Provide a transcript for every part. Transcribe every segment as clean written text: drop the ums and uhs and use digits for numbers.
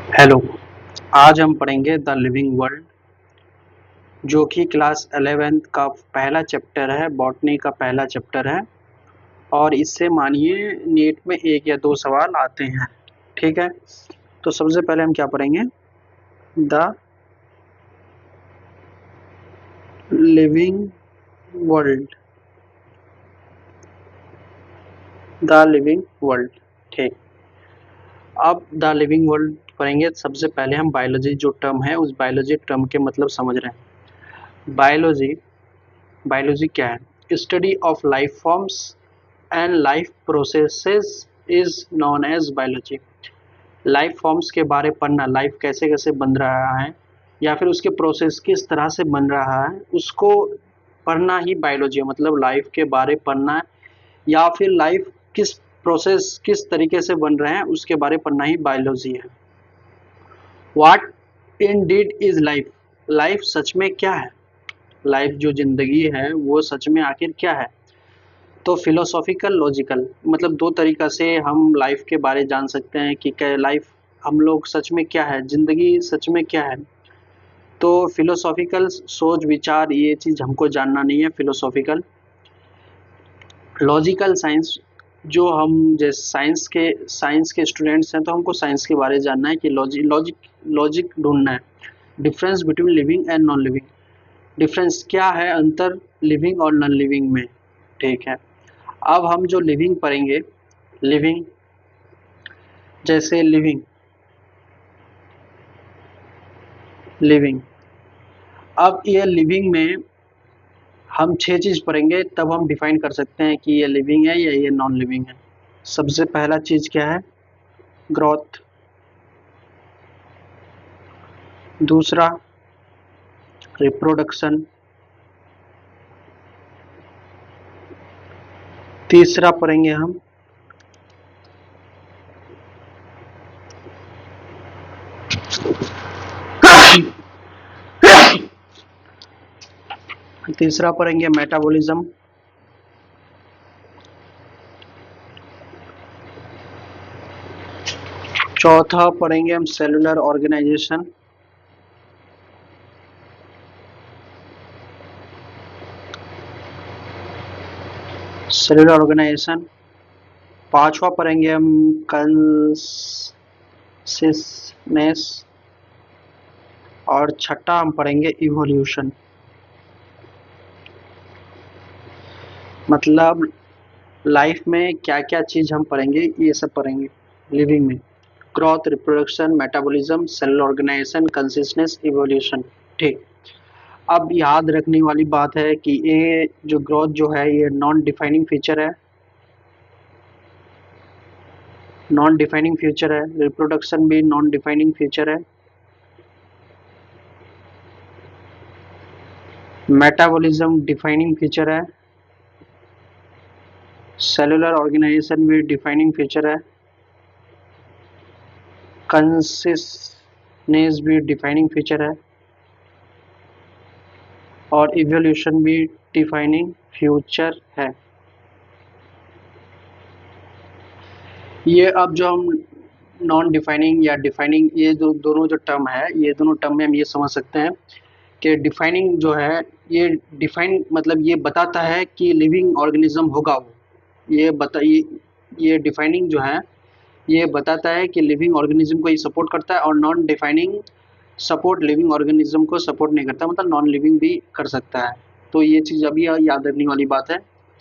Hello. आज हम पढ़ेंगे द लिविंग वर्ल्ड, जो कि क्लास 11th का पहला चैप्टर है, बॉटनी का पहला चैप्टर है। और इससे मानिए नीट में एक या दो सवाल आते हैं। ठीक है, तो सबसे पहले हम क्या पढ़ेंगे? The living world. The living world. ठीक, अब द लिविंग वर्ल्ड पढ़ेंगे। सबसे पहले हम बायोलॉजी जो टर्म है, उस बायोलॉजी टर्म के मतलब समझ रहे हैं। बायोलॉजी बायोलॉजी क्या है? Study of life forms and life processes is known as biology. Life forms के बारे पढ़ना, लाइफ कैसे कैसे बन रहा है या फिर उसके प्रोसेस किस तरह से बन रहा है, उसको पढ़ना ही बायोलॉजी है। मतलब लाइफ के बारे पढ़ना है या फिर लाइफ किस प्रोसेस किस तरीके से बन रहे हैं उसके बारे पढ़ना ही बायोलॉजी है। What indeed is life? Life सच में क्या है? लाइफ जो जिंदगी है वो सच में आखिर क्या है? तो फिलोसॉफिकल लॉजिकल, मतलब दो तरीका से हम लाइफ के बारे जान सकते हैं कि क्या लाइफ, हम लोग सच में क्या है, जिंदगी सच में क्या है। तो फिलोसॉफिकल सोच विचार ये चीज़ हमको जानना नहीं है। फिलोसॉफिकल लॉजिकल साइंस, जो हम जैसे साइंस के स्टूडेंट्स हैं तो हमको साइंस के बारे जानना है कि लॉजिक ढूंढना है। Difference between living and non living, difference क्या है, अंतर लिविंग और नॉन लिविंग में। ठीक है, अब हम जो लिविंग पढ़ेंगे, लिविंग जैसे लिविंग लिविंग अब ये लिविंग में हम छह चीज़ पढ़ेंगे, तब हम डिफाइन कर सकते हैं कि ये लिविंग है या ये नॉन लिविंग है। सबसे पहला चीज़ क्या है? ग्रोथ। दूसरा रिप्रोडक्शन। तीसरा पढ़ेंगे हम तीसरा पढ़ेंगे मेटाबॉलिज्म। चौथा पढ़ेंगे हम सेलुलर ऑर्गेनाइजेशन। Cellular organisation. पांचवा पढ़ेंगे हम कंसिस्टेंस। और छठा हम पढ़ेंगे इवोल्यूशन। मतलब लाइफ में क्या क्या चीज़ हम पढ़ेंगे, ये सब पढ़ेंगे लिविंग में। Growth, reproduction, metabolism, cellular organization, consistence, evolution. ठीक, अब याद रखने वाली बात है कि ये जो ग्रोथ जो है ये नॉन डिफाइनिंग फीचर है। नॉन डिफाइनिंग फीचर है। रिप्रोडक्शन भी नॉन डिफाइनिंग फीचर है। मेटाबॉलिज्म डिफाइनिंग फीचर है। सेलुलर ऑर्गेनाइजेशन भी डिफाइनिंग फीचर है। कंसिस्टेंस भी डिफाइनिंग फीचर है। और इवोल्यूशन भी डिफाइनिंग फ्यूचर है। ये अब जो हम नॉन डिफाइनिंग या डिफाइनिंग, ये जो दोनों जो टर्म है, ये दोनों टर्म में हम ये समझ सकते हैं कि डिफाइनिंग जो है, ये डिफाइन मतलब ये बताता है कि लिविंग ऑर्गेनिज्म होगा वो। ये डिफाइनिंग जो है ये बताता है कि लिविंग ऑर्गेनिज्म को ये सपोर्ट करता है। और non defining support living organism को सपोर्ट नहीं करता, मतलब नॉन लिविंग भी कर सकता है। तो ये चीज़ अभी याद रखने वाली बात है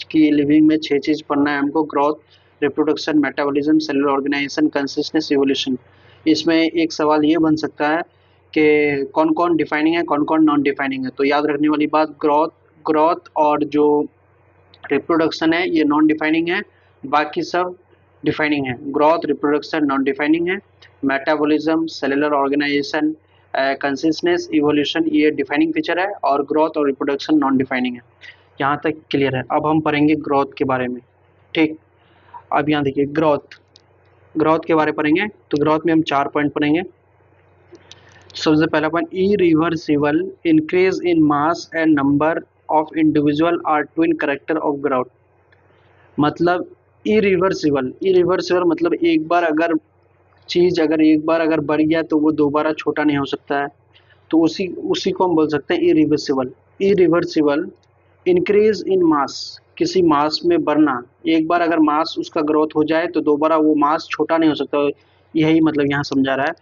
कि लिविंग में छह चीज़ पढ़ना है हमको: growth, reproduction, metabolism, cellular organization, consistence, evolution. इसमें एक सवाल ये बन सकता है कि कौन कौन डिफाइनिंग है, कौन कौन नॉन डिफाइनिंग है। तो याद रखने वाली बात, ग्रोथ और जो रिप्रोडक्शन है ये नॉन डिफाइनिंग है, बाकी सब डिफाइनिंग है। ग्रोथ, रिप्रोडक्शन नॉन डिफाइनिंग है। Metabolism, cellular organization, consistence, evolution ये डिफाइनिंग फीचर है। और ग्रोथ और रिप्रोडक्शन नॉन डिफाइनिंग है। यहाँ तक क्लियर है। अब हम पढ़ेंगे ग्रोथ के बारे में। ठीक, अब यहाँ देखिए ग्रोथ, ग्रोथ के बारे में पढ़ेंगे। तो ग्रोथ में हम चार पॉइंट पढ़ेंगे। सबसे पहला point, irreversible increase in mass and number of individual are twin character of growth. मतलब इरिवर्सिबल मतलब एक बार अगर चीज अगर एक बार अगर बढ़ गया तो वो दोबारा छोटा नहीं हो सकता है, तो उसी उसी को हम बोल सकते हैं इरिवर्सिबल। इरिवर्सिबल इंक्रीज इन मास, किसी मास में बढ़ना, एक बार अगर मास उसका ग्रोथ हो जाए तो दोबारा वो मास छोटा नहीं हो सकता, यही मतलब यहाँ समझा रहा है।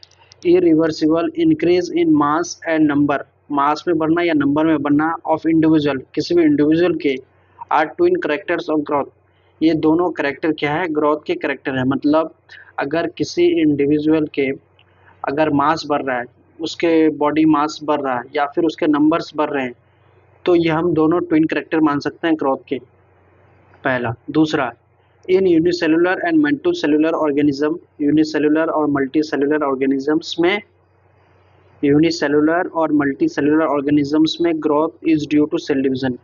Irreversible increase in mass and number, mass में बढ़ना या नंबर में बढ़ना ऑफ इंडिविजुअल, किसी भी इंडिविजुअल के, are twin characters of growth, ये दोनों करेक्टर क्या है, ग्रोथ के करेक्टर है। मतलब अगर किसी इंडिविजुअल के अगर मास बढ़ रहा है, उसके बॉडी मास बढ़ रहा है या फिर उसके नंबर्स बढ़ रहे हैं, तो ये हम दोनों ट्विन करेक्टर मान सकते हैं ग्रोथ के, पहला। दूसरा, in unicellular and multicellular organism, unicellular और मल्टीसेलुलर ऑर्गेनिजम्स में, यूनिसेलुलर और मल्टीसेलुलर ऑर्गेनिजम्स में growth is due to cell division,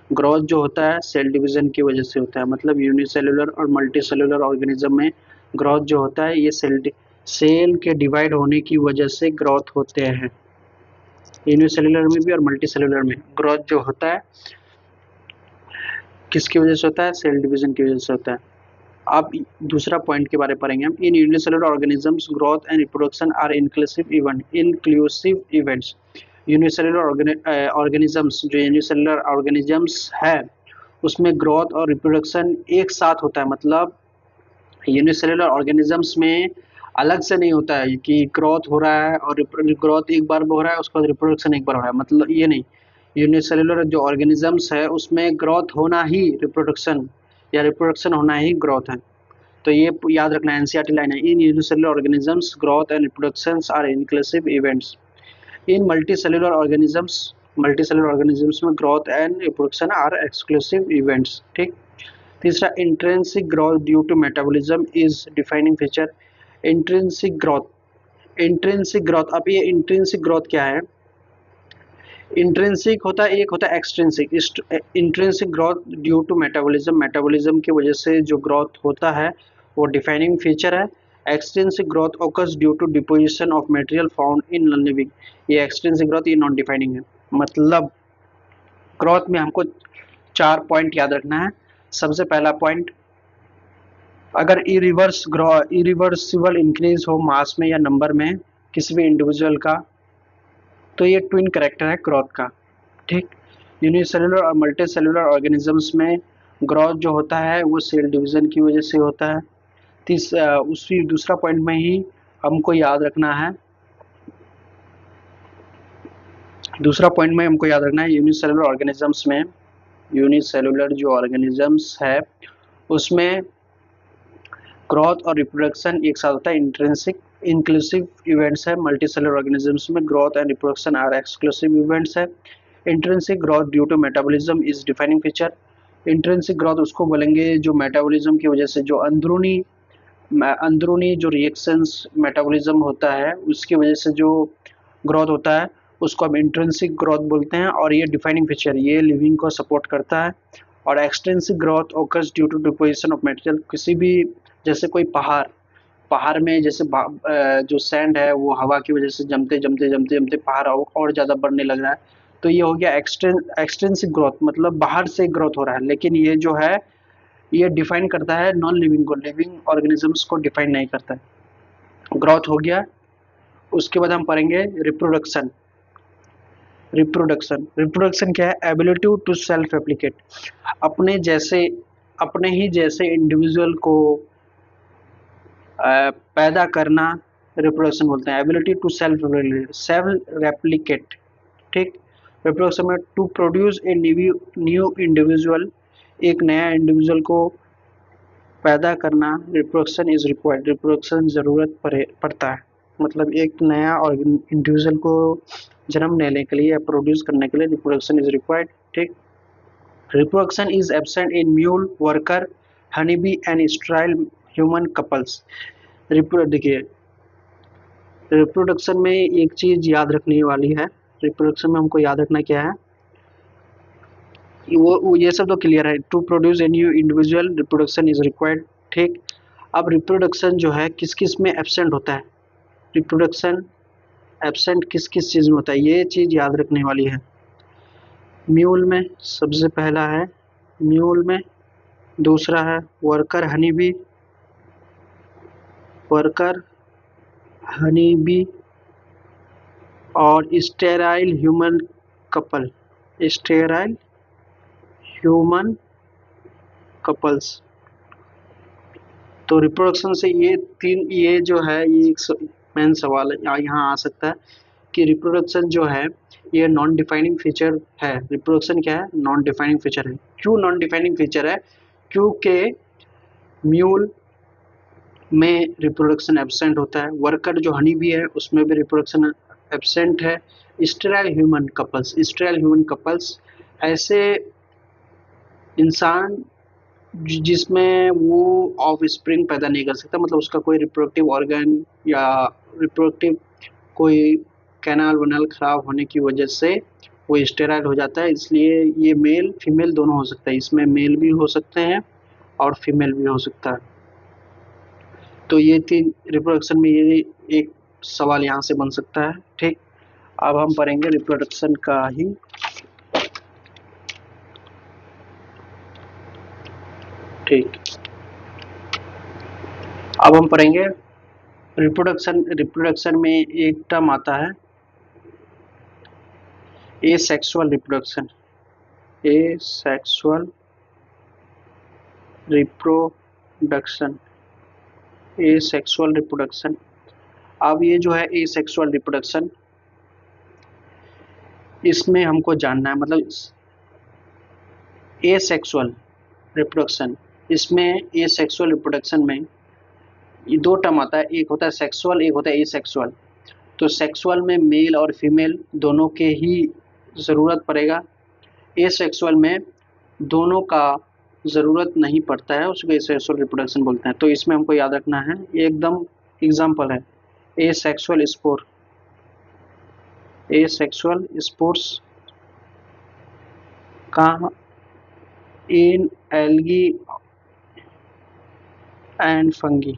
growth जो होता है सेल डिवीजन की वजह से होता है। मतलब यूनिसेलुलर और मल्टीसेलुलर ऑर्गेनिज्म में ग्रोथ जो होता है ये सेल के डिवाइड होने की वजह से ग्रोथ होते हैं। यूनिसेलुलर में भी और मल्टीसेलुलर में ग्रोथ जो होता है किसकी वजह से होता है, सेल डिवीजन की वजह से होता है। अब दूसरा पॉइंट के बारे में पढ़ेंगे हम। In unicellular organisms growth and reproduction are inclusive events. Unicellular organisms, जो यूनिसेलुलर ऑर्गेनिजम्स है उसमें ग्रोथ और रिप्रोडक्शन एक साथ होता है। मतलब यूनिसेलुलर ऑर्गेनिजम्स में अलग से नहीं होता है कि ग्रोथ हो रहा है और ग्रोथ एक बार हो रहा है उसके बाद रिप्रोडक्शन एक बार हो रहा है, मतलब ये नहीं। यूनिसेलुलर जो ऑर्गेनिजम्स है उसमें ग्रोथ होना ही रिप्रोडक्शन, या रिप्रोडक्शन होना ही ग्रोथ है। तो ये याद रखना, एनसीईआरटी लाइन है। In unicellular organisms growth and reproductions are inclusive events. In multicellular organisms में growth and reproduction are exclusive events. ठीक। तीसरा, intrinsic growth due to metabolism is defining feature. Intrinsic growth, intrinsic growth, अब ये intrinsic growth क्या है, intrinsic होता है, एक होता है extrinsic. Intrinsic growth due to metabolism, metabolism की वजह से जो ग्रोथ होता है वो डिफाइनिंग फीचर है। Extrinsic growth occurs due to deposition of material found in non living, ये एक्सट्रिंसिक ग्रोथ, ये नॉन डिफाइनिंग है। मतलब ग्रोथ में हमको 4 पॉइंट याद रखना है। सबसे पहला पॉइंट, अगर इरिवर्सिबल इंक्रीज हो मास में या नंबर में किसी भी इंडिविजुअल का, तो ये ट्विन करेक्टर है ग्रोथ का। ठीक। यूनिसेलुलर और मल्टीसेलुलर ऑर्गेनिजम्स में ग्रोथ जो होता है वो सेल डिवीजन की वजह से होता है। उसी दूसरा पॉइंट में ही हमको याद रखना है, दूसरा पॉइंट में हमको याद रखना है यूनिसेलुलर ऑर्गेनिजम्स में, यूनिसेलुलर जो ऑर्गेनिजम्स है उसमें ग्रोथ और रिप्रोडक्शन एक साथ होता है। इंट्रिंसिक इंक्लूसिव इवेंट्स है। मल्टीसेलुलर ऑर्गेनिजम्स में growth and reproduction are exclusive events है। Intrinsic growth due to metabolism is defining feature. Intrinsic growth उसको बोलेंगे जो मेटाबॉलिज्म की वजह से, जो अंदरूनी जो रिएक्शंस मेटाबॉलिज्म होता है उसकी वजह से जो ग्रोथ होता है उसको हम इंट्रिंसिक ग्रोथ बोलते हैं, और ये डिफाइनिंग फीचर, ये लिविंग को सपोर्ट करता है। और extrinsic growth occurs due to deposition of material, किसी भी, जैसे कोई पहाड़, पहाड़ में जैसे जो सैंड है वो हवा की वजह से जमते जमते जमते जमते पहाड़ और ज़्यादा बढ़ने लग रहा है, तो ये हो गया एक्सट्रिंसिक ग्रोथ, मतलब बाहर से ग्रोथ हो रहा है। लेकिन ये जो है ये डिफाइन करता है नॉन लिविंग को, लिविंग ऑर्गेनिजम्स को डिफाइन नहीं करता है। ग्रोथ हो गया। उसके बाद हम पढ़ेंगे रिप्रोडक्शन। रिप्रोडक्शन, रिप्रोडक्शन क्या है, एबिलिटी टू सेल्फ रेप्लिकेट, अपने जैसे, अपने ही जैसे इंडिविजुअल को पैदा करना रिप्रोडक्शन बोलते हैं। Ability to self replicate. ठीक। रिप्रोडक्शन में to produce a new individual, एक नया इंडिविजुअल को पैदा करना, रिप्रोडक्शन इज रिक्वायर्ड, रिप्रोडक्शन ज़रूरत पड़ता है। मतलब एक नया और इंडिविजुअल को जन्म लेने के लिए या प्रोड्यूस करने के लिए रिप्रोडक्शन इज रिक्वायर्ड। ठीक। Reproduction is absent in mule, worker, honey B and स्ट्राइल human couples. देखिए, रिप्रोडक्शन में एक चीज याद रखने वाली है, रिप्रोडक्शन में हमको याद रखना क्या है, वो ये सब तो क्लियर है। To produce a new individual, reproduction is required. ठीक। अब रिप्रोडक्शन जो है किस किस में एब्सेंट होता है, रिप्रोडक्शन एब्सेंट किस किस चीज़ में होता है, ये चीज़ याद रखने वाली है। म्यूल में सबसे पहला है, म्यूल में। दूसरा है worker honey bee, worker honey bee और sterile human couple, sterile human couples. तो रिप्रोडक्शन से ये तीन, ये जो है ये एक मेन सवाल है यहाँ आ सकता है कि रिप्रोडक्शन जो है ये नॉन डिफाइनिंग फीचर है। रिप्रोडक्शन क्या है? नॉन डिफाइनिंग फीचर है। क्यों नॉन डिफाइनिंग फीचर है? क्योंकि म्यूल में रिप्रोडक्शन एब्सेंट होता है, वर्कर जो हनी बी है उसमें भी रिप्रोडक्शन एब्सेंट है। Sterile human couples, sterile human couples ऐसे इंसान जिसमें वो ऑफ स्प्रिंग पैदा नहीं कर सकता, मतलब उसका कोई रिप्रोडक्टिव ऑर्गन या रिप्रोडक्टिव कोई कैनाल वनाल खराब होने की वजह से वो स्टेराइल हो जाता है। इसलिए ये मेल फीमेल दोनों हो सकता है, इसमें मेल भी हो सकते हैं और फीमेल भी हो सकता है। तो ये तीन रिप्रोडक्शन में ये एक सवाल यहाँ से बन सकता है। ठीक, अब हम पढ़ेंगे रिप्रोडक्शन का ही। ठीक, अब हम पढ़ेंगे रिप्रोडक्शन। रिप्रोडक्शन में एक टर्म आता है asexual reproduction, asexual reproduction, asexual reproduction. अब ये जो है एसेक्सुअल रिप्रोडक्शन, इसमें हमको जानना है मतलब एसेक्सुअल रिप्रोडक्शन, इसमें एसेक्सुअल रिप्रोडक्शन में ये दो टर्म आता है, एक होता है सेक्सुअल, एक होता है एसेक्सुअल। तो सेक्सुअल में मेल और फीमेल दोनों के ही ज़रूरत पड़ेगा, एसेक्सुअल में दोनों का ज़रूरत नहीं पड़ता है, उसको एसेक्सुअल रिप्रोडक्शन बोलते हैं। तो इसमें हमको याद रखना है, एकदम एग्जाम्पल है एसेक्सुअल स्पोर, एसेक्सुअल स्पोर्स कहाँ? In algae and fungi,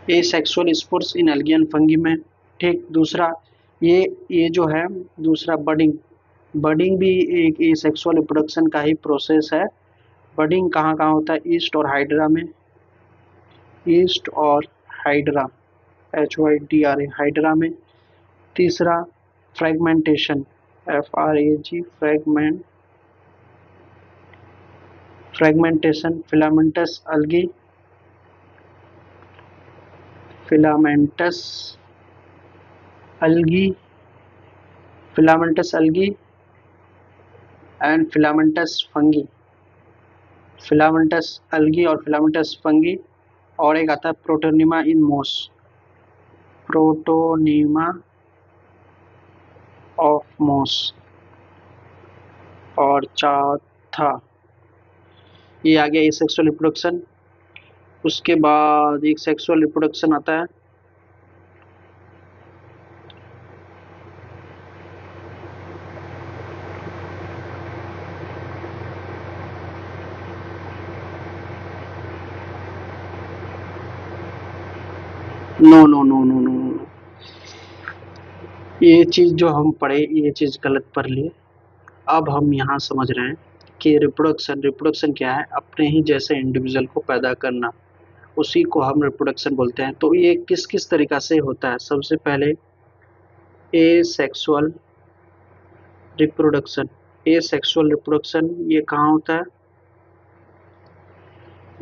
asexual spores in algae and fungi में। ठीक, दूसरा ये जो है दूसरा बडिंग, बडिंग भी एक एसेक्सुअल रिप्रोडक्शन का ही प्रोसेस है। बडिंग कहाँ कहाँ होता है? ईस्ट और हाइड्रा में, ईस्ट और हाइड्रा, HYDRA हाइड्रा में। तीसरा fragmentation, FRAG fragmentation, filamentous algae, filamentous algae, filamentous algae and filamentous fungi, filamentous algae और फिलामेंटस फंगी। और एक आता है प्रोटोनिमा इन मोस, प्रोटोनिमा ऑफ मोस। और चौथा ये आ गया एसेक्सुअल रिप्रोडक्शन। उसके बाद एक सेक्सुअल रिप्रोडक्शन आता है, no no no no no, ये चीज़ जो हम पढ़े ये चीज़ गलत पढ़ लिए। अब हम यहाँ समझ रहे हैं कि रिप्रोडक्शन, रिप्रोडक्शन क्या है? अपने ही जैसे इंडिविजुअल को पैदा करना, उसी को हम रिप्रोडक्शन बोलते हैं। तो ये किस किस तरीका से होता है? सबसे पहले एसेक्सुअल रिप्रोडक्शन, एसेक्सुअल रिप्रोडक्शन ये कहाँ होता है?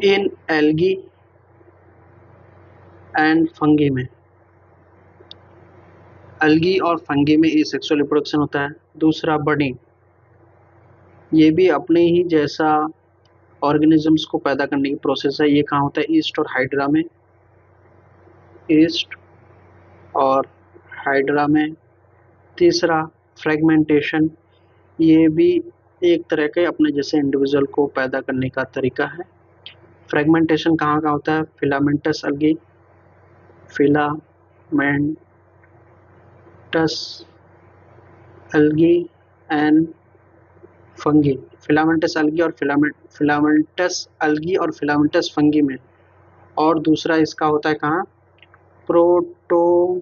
इन एल्गी एंड फंगी में, अलगी और फंगी में एसेक्सुअल रिप्रोडक्शन होता है। दूसरा बडिंग, ये भी अपने ही जैसा ऑर्गेनिजम्स को पैदा करने की प्रोसेस है, ये कहाँ होता है? ईस्ट और हाइड्रा में, ईस्ट और हाइड्रा में। तीसरा फ्रेगमेंटेशन, ये भी एक तरह के अपने जैसे इंडिविजुअल को पैदा करने का तरीका है। फ्रेगमेंटेशन कहाँ का होता है? Filamentous algae, filamentous algae and fungi, filamentous algae और फिलामेंटस अलगी और फिलामेंटस फंगी में। और दूसरा इसका होता है कहाँ? प्रोटोनीमा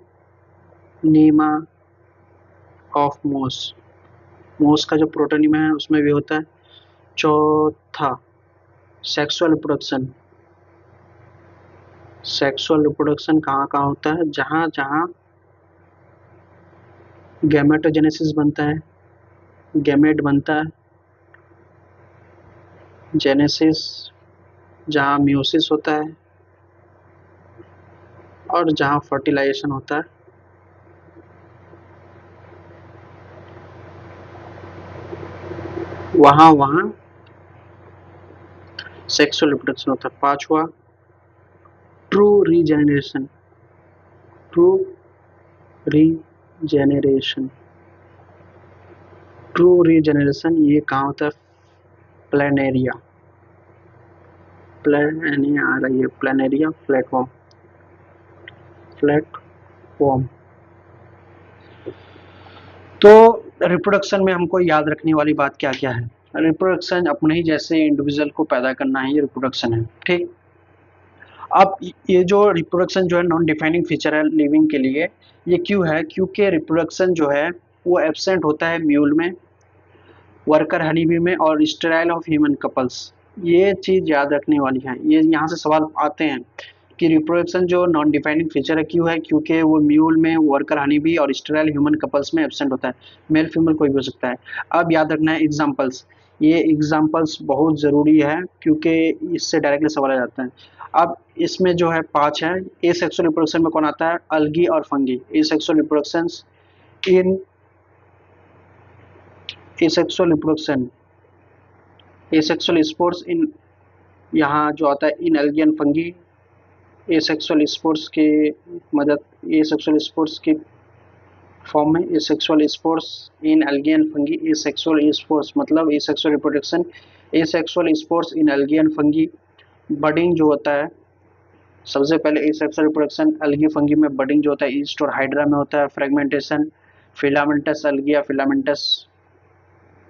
ऑफ मोस, मोस का जो प्रोटोनीमा है उसमें भी होता है। चौथा सेक्सुअल रिप्रोडक्शन, सेक्सुअल रिप्रोडक्शन कहाँ कहाँ होता है? जहाँ जहाँ गैमेटोजेनेसिस बनता है, गैमेट बनता है, जेनेसिस, जहाँ म्यूसिस होता है, और जहाँ फर्टिलाइजेशन होता है, वहाँ वहाँ सेक्सुअल रिप्रोडक्शन होता है। पांचवा, true regeneration. True regeneration, true regeneration ये कहाँ होता है? प्लेनेरिया, प्लेनिया आ रही है, प्लेनेरिया, फ्लैटफॉर्म, फ्लैटफॉर्म। तो रिप्रोडक्शन में हमको याद रखने वाली बात क्या क्या है? रिप्रोडक्शन अपने ही जैसे इंडिविजुअल को पैदा करना ही रिप्रोडक्शन है, ठीक। अब ये जो रिप्रोडक्शन जो है नॉन डिफाइनिंग फीचर है लिविंग के लिए, ये क्यों है? क्योंकि रिप्रोडक्शन जो है वो एब्सेंट होता है म्यूल में, वर्कर हनी बी में, और स्टेराइल ऑफ ह्यूमन कपल्स। ये चीज याद रखने वाली है। ये यहाँ से सवाल आते हैं कि रिप्रोडक्शन जो नॉन डिफाइनिंग फीचर है क्यों है? क्योंकि वो म्यूल में, वर्कर हनी बी और स्टेराइल ह्यूमन कपल्स में एब्सेंट होता है। मेल फीमेल कोई भी हो सकता है। अब याद रखना है एग्जाम्पल्स, ये एग्जाम्पल्स बहुत ज़रूरी है क्योंकि इससे डायरेक्टली सवाल आ जाता है। अब इसमें जो है 5 है। ए सेक्सुअल रिप्रोडक्शन में कौन आता है? अल्गी और fungi. Asexual reproduction in asexual reproduction, asexual spores in, यहाँ जो आता है in algae and fungi. Asexual spores के मदद, एसेक्सुअल स्पोर्स के फॉर्म में asexual spores in algae and fungi. Asexual spores मतलब asexual reproduction, asexual spores in algae and fungi. Budding जो होता है, सबसे पहले एसेक्सुअल रिप्रोडक्शन एल्गी फंगी में बडिंग जो होता है ईस्ट और हाइड्रा में होता है। फ्रेगमेंटेशन फिलामेंटस एल्गी या फिलामेंटस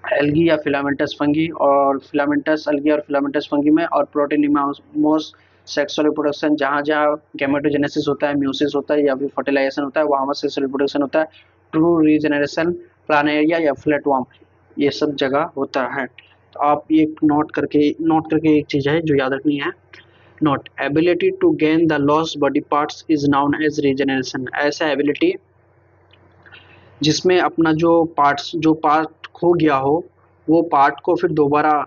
एल्गी या फिलामेंटस फंगी, और फिलामेंटस एल्गी और फिलामेंटस फंगी में। और प्रोटीनिमोस सेक्सुअल रिप्रोडक्शन, जहाँ जहाँ गैमेटोजेनेसिस होता है, म्यूसिस होता है या फिर फर्टिलाइजेशन होता है, वहाँ वहाँ सेक्सुअल रिप्रोडक्शन होता है। ट्रू रीजनरेशन प्लानेरिया या फ्लैटवर्म, ये सब जगह होता है। तो आप ये नोट करके एक चीज़ है जो याद रखनी है। Note, ability to gain the lost body parts is known as regeneration. ऐसा एबिलिटी जिसमें अपना जो पार्ट खो गया हो, वो पार्ट को फिर दोबारा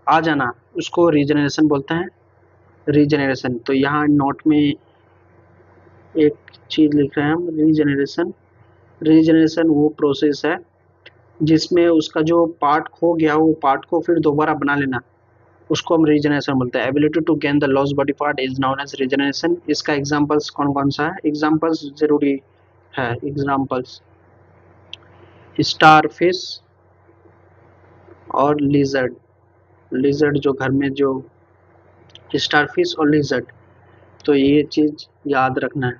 आ जाना, उसको रीजनरेशन बोलते हैं। रीजनरेशन, तो यहाँ नोट में एक चीज लिख रहे हैं हम, रीजनरेशन। रीजनरेशन वो प्रोसेस है जिसमें उसका जो पार्ट खो गया वो पार्ट को फिर दोबारा बना लेना, उसको हम रीजनरेशन बोलते हैं। Ability to gain the lost body part is known as regeneration. इसका एग्जांपल्स कौन कौन सा है? एग्जांपल्स जरूरी है। एग्जांपल्स स्टारफिश और लिजर्ड। लिजर्ड जो घर में जो स्टारफिश और लिजर्ड, तो ये चीज याद रखना है,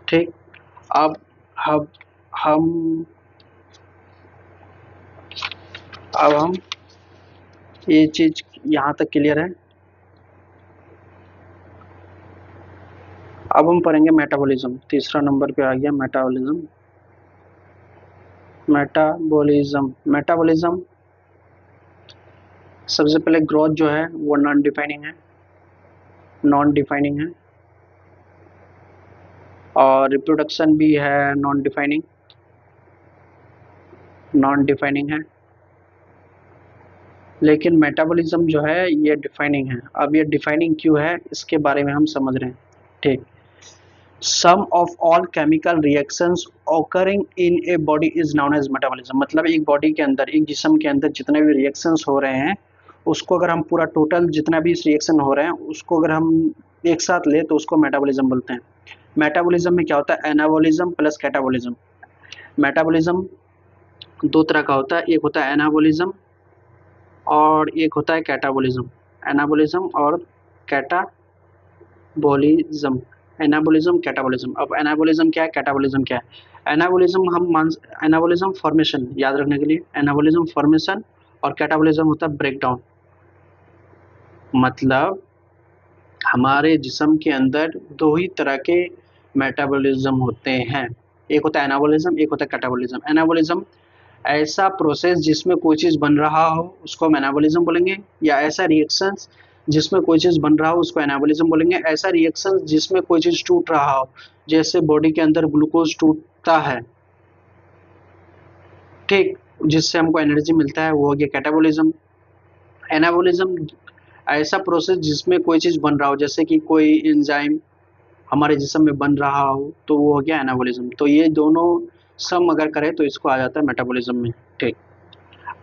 ठीक। अब हम हम अब हम ये चीज यहाँ तक क्लियर है। अब हम पढ़ेंगे मेटाबॉलिज्म। तीसरा नंबर पे आ गया मेटाबॉलिज्म। मेटाबॉलिज्म सबसे पहले ग्रोथ जो है वो नॉन डिफाइनिंग है, और रिप्रोडक्शन भी है नॉन डिफाइनिंग है। लेकिन मेटाबॉलिज्म जो है ये डिफाइनिंग है। अब ये डिफाइनिंग क्यों है इसके बारे में हम समझ रहे हैं, ठीक। Sum of all chemical reactions occurring in a body is known as metabolism. मतलब एक बॉडी के अंदर, एक जिस्म के अंदर जितने भी रिएक्शंस हो रहे हैं, उसको अगर हम पूरा टोटल जितना भी रिएक्शन हो रहे हैं उसको अगर हम एक साथ ले तो उसको मेटाबॉलिज्म बोलते हैं। मेटाबॉलिज्म में क्या होता है? Anabolism plus catabolism. मेटाबॉलिज्म दो तरह का होता है, एक होता है एनाबॉलिज्म और एक होता है कैटाबॉलिज्म। एनाबॉलिज्म और कैटाबॉलिज्म, एनाबॉलिज्म कैटाबॉलिज्म। अब एनाबॉलिज्म क्या है, कैटाबॉलिज्म क्या है? एनाबॉलिज्म फॉर्मेशन, याद रखने के लिए, एनाबॉलिज्म फॉर्मेशन और कैटाबॉलिज्म होता है ब्रेकडाउन। मतलब हमारे जिस्म के अंदर दो ही तरह के मेटाबॉलिज्म होते हैं, एक होता है एनाबॉलिज्म, एक होता है कैटाबॉलिज्म। एनाबॉलिज्म ऐसा प्रोसेस जिसमें कोई चीज़ बन रहा हो उसको हम एनाबॉलिज्म बोलेंगे, या ऐसा रिएक्शंस जिसमें कोई चीज़ बन रहा हो उसको एनाबॉलिज्म बोलेंगे। ऐसा रिएक्शन जिसमें कोई चीज़ टूट रहा हो, जैसे बॉडी के अंदर ग्लूकोज टूटता है, ठीक, जिससे हमको एनर्जी मिलता है, वो हो गया कैटाबॉलिज्म। एनाबॉलिज्म ऐसा प्रोसेस जिसमें कोई चीज़ बन रहा हो, जैसे कि कोई एंजाइम हमारे जिस्म में बन रहा हो, तो वो हो गया एनाबॉलिज्म। तो ये दोनों सम अगर करें तो इसको आ जाता है मेटाबॉलिज्म में, ठीक।